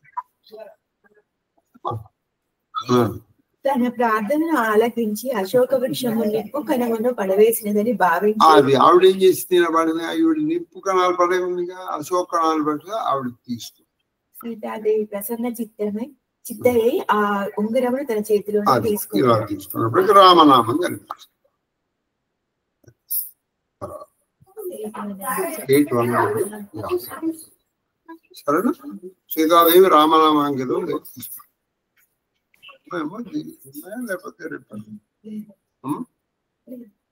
తన ప్రార్థనను ఆలకించి అశోక వృక్షము నిప్పు కణమును పడవేసినదని భావించి అది ఆవిడ ఏం చేసి తినబడిన ఆవిడ నిప్పు కణాలు పడే ఉందిగా, అశోక కణాలు పడితే ఆవిడ తీసుకు సీతాదేవి ప్రసన్న చిత్తయ్యి ఆ ఉంగరమును తన చేతిలో తీసుకున్నప్పుడు రామనామం కనిపిస్తుంది. సరేనా? సీతాదేవి రామనామం కదా లేకపోతే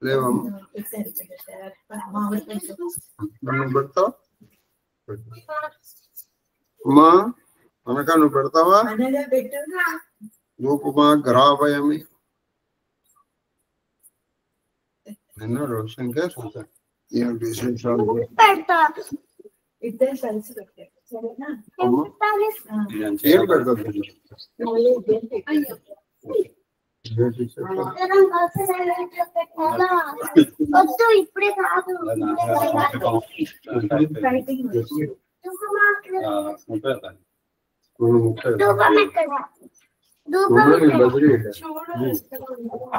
లేవమ్మా పెడతావా? అమ్మా అనక నువ్వు పెడతావా? గోకుమా గ్రాభయమి నిన్న రోషన్ కే ఏం విశేషాలు ఇద్దరు కలిసి పెట్టారు. సరేనా? ఏం పెడతారు? ఇప్పుడే కాదు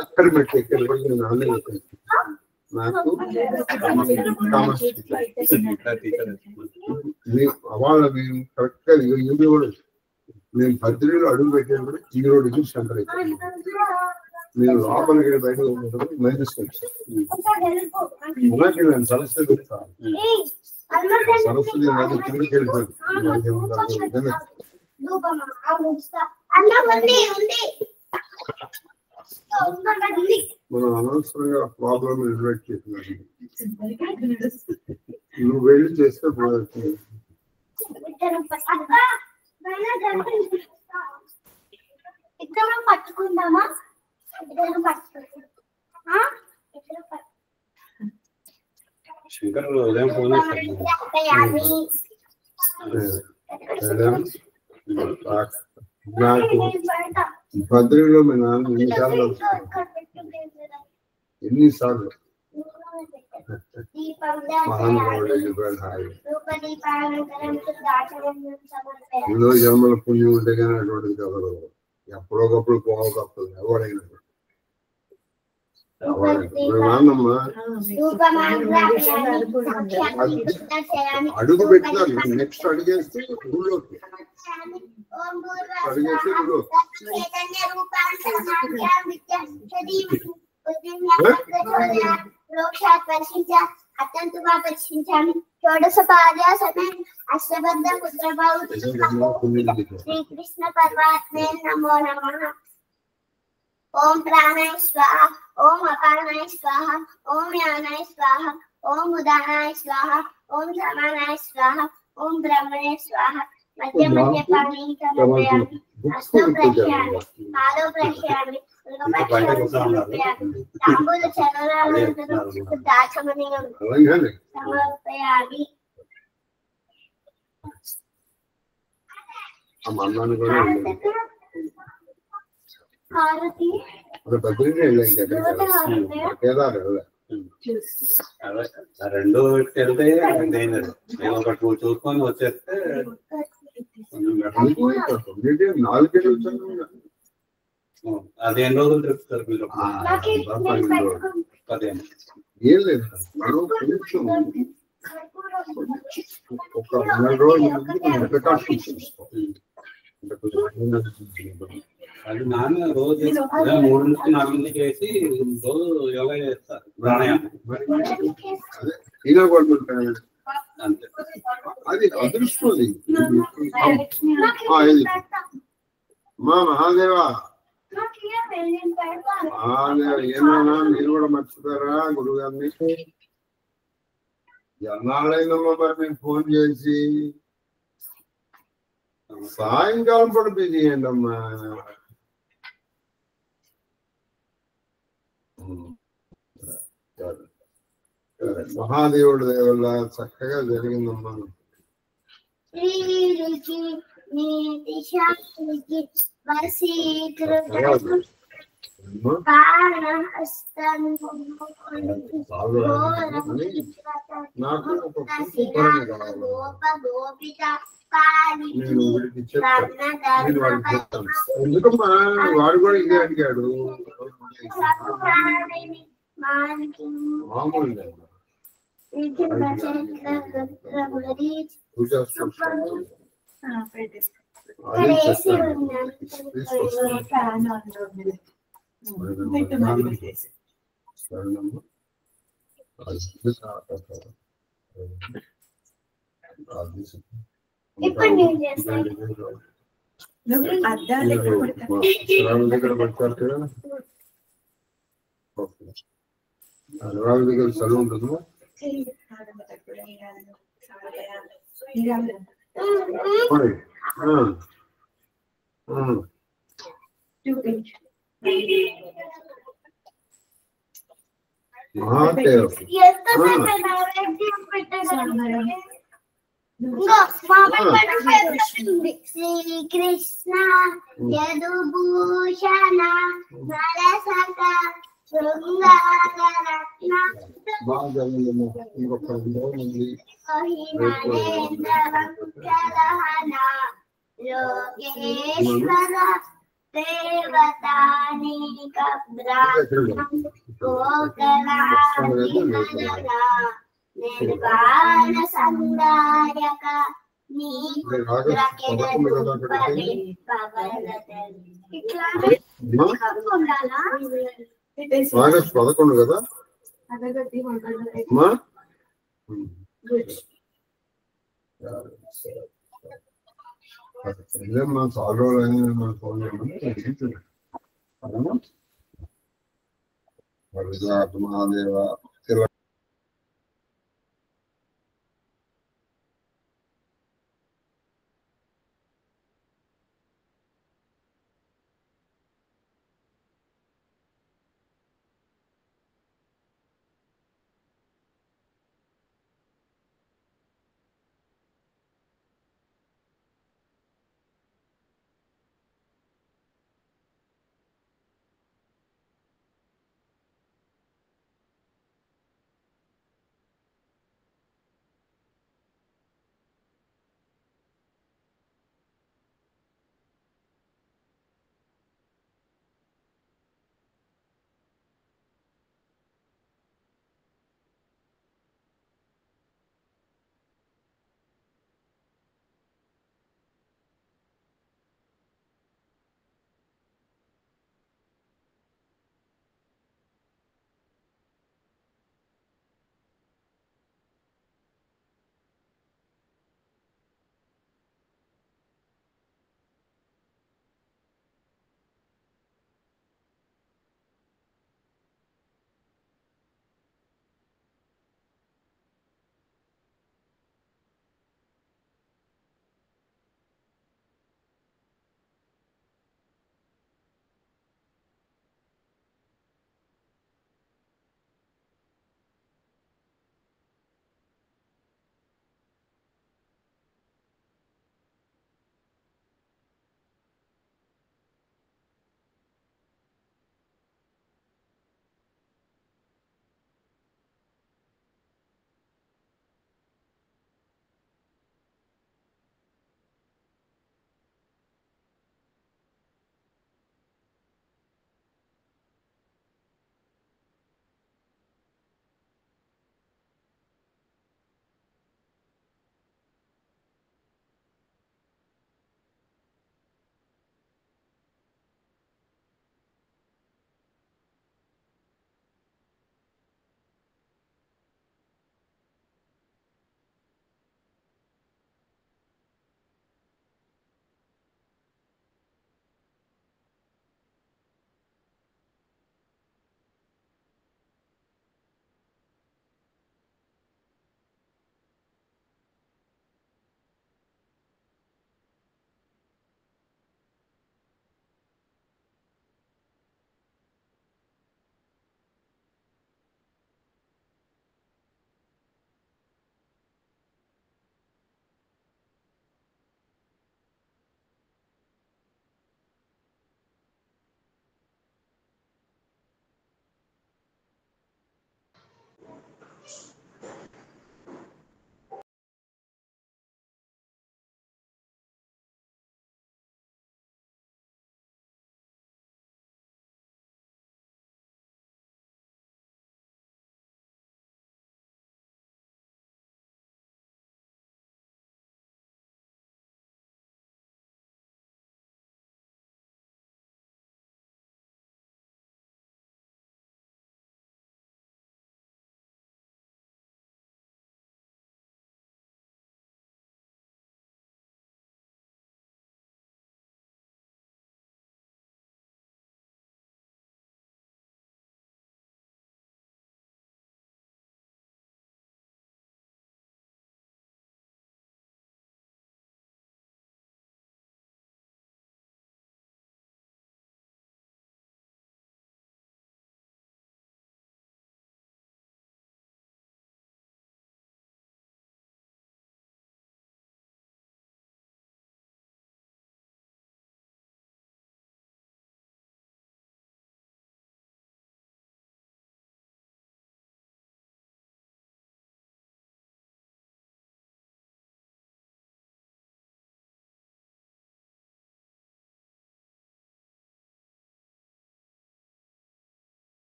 అక్కడ పెట్టి ఎక్కడ పెట్టి నాన్న నాకు వాళ్ళ మేము కరెక్ట్ గా ఇది కూడా నేను బద్రీలో అడుగు పెట్టేప్పుడు ఈ రోడ్డుకి సెంటర్ అయిపోయింది. నేను లోపలికి బయట మైనస్ నేను సరస్వతి సరస్వతి నది కిందకి వెళ్ళిపోయింది. మనం అనవసరంగా ప్రాబ్లం ఇన్వైట్ చేస్తున్నాను. నువ్వు వెళ్ళి చేస్తే బాగుంటుంది. ఇద్దరం పట్టుకుందామా? శంకర్ ఉదయం ఫోన్ నాకు బద్రీలో మీ నాన్న ఎన్నిసార్లు ఎన్నో జన్మల పుణ్యం ఉంటే కానీ అటువంటిది కదలదు. ఎప్పుడోకప్పుడు పోవకప్పుడు ఎవడైనా నాన్నమ్మా అడుగు పెట్టినారు. నెక్స్ట్ అడిగేస్తే ఊళ్ళోకి అడిగేస్తే అత్యంత పరిశీలించాను. షోడశ పాద్యాసనే అష్టబద్ధ పుత్రభావు శ్రీకృష్ణ పరమాత్మే నమో నమః. ఓం ప్రాణాయ స్వాహ, ఓం అపానాయ స్వాహ, ఓం యానాయ స్వాహ, ఓం ఉదానాయ స్వాహ, ఓం సమానాయ స్వాహ, ఓం బ్రహ్మణే స్వాహ. మధ్య మధ్య పాణి సమర్పయామి. హస్తం ప్రక్షాళి, పాదౌ ప్రక్షాళి, తాంబూల చరణాలంతరం దాచమనీయం సమర్పయామి. హారతి రెండు వెళ్తే నేను ఒకటి చూసుకొని వచ్చేస్తే 4 అది ఎన్ని రోజులు తిప్పుతారు మీరు? ఏం లేదు, ఒక 4 రోజులు అది నాన్న రోజు 3 నుంచి 4 నుంచి చేసి రోజు యోగా చేస్తారు, ప్రాణాయామం. అంతే, అది అదృష్టం. మా మహాదేవా ఏమైనా మీరు కూడా మర్చిపోయారా గురువు గారిని? ఎన్నాళ్ళైందమ్మా మరి మీకు ఫోన్ చేసి? సాయంకాలం కూడా బిజీ అయ్యండి అమ్మా. మహాదేవుడి వల్ల చక్కగా జరిగిందమ్మా. నాకు ఒక ఎందుకమ్మా వాడు కూడా ఇదే అడిగాడు. మామూలు దగ్గర పడతారు కదా, వాళ్ళ దగ్గర చదువు ఉంటుందా? శ్రీకృష్ణ యదుభూషణ నరసక శృంగారరత్న లోకేశ్వర దేవతానీక బ్రాహ్మణ గోకరాధికరణ నిర్వాణ సందాయక ఆగస్టు 11 కదా అమ్మా? మా చాలా రోజులు ఫోన్ చేయమని మహాదేవ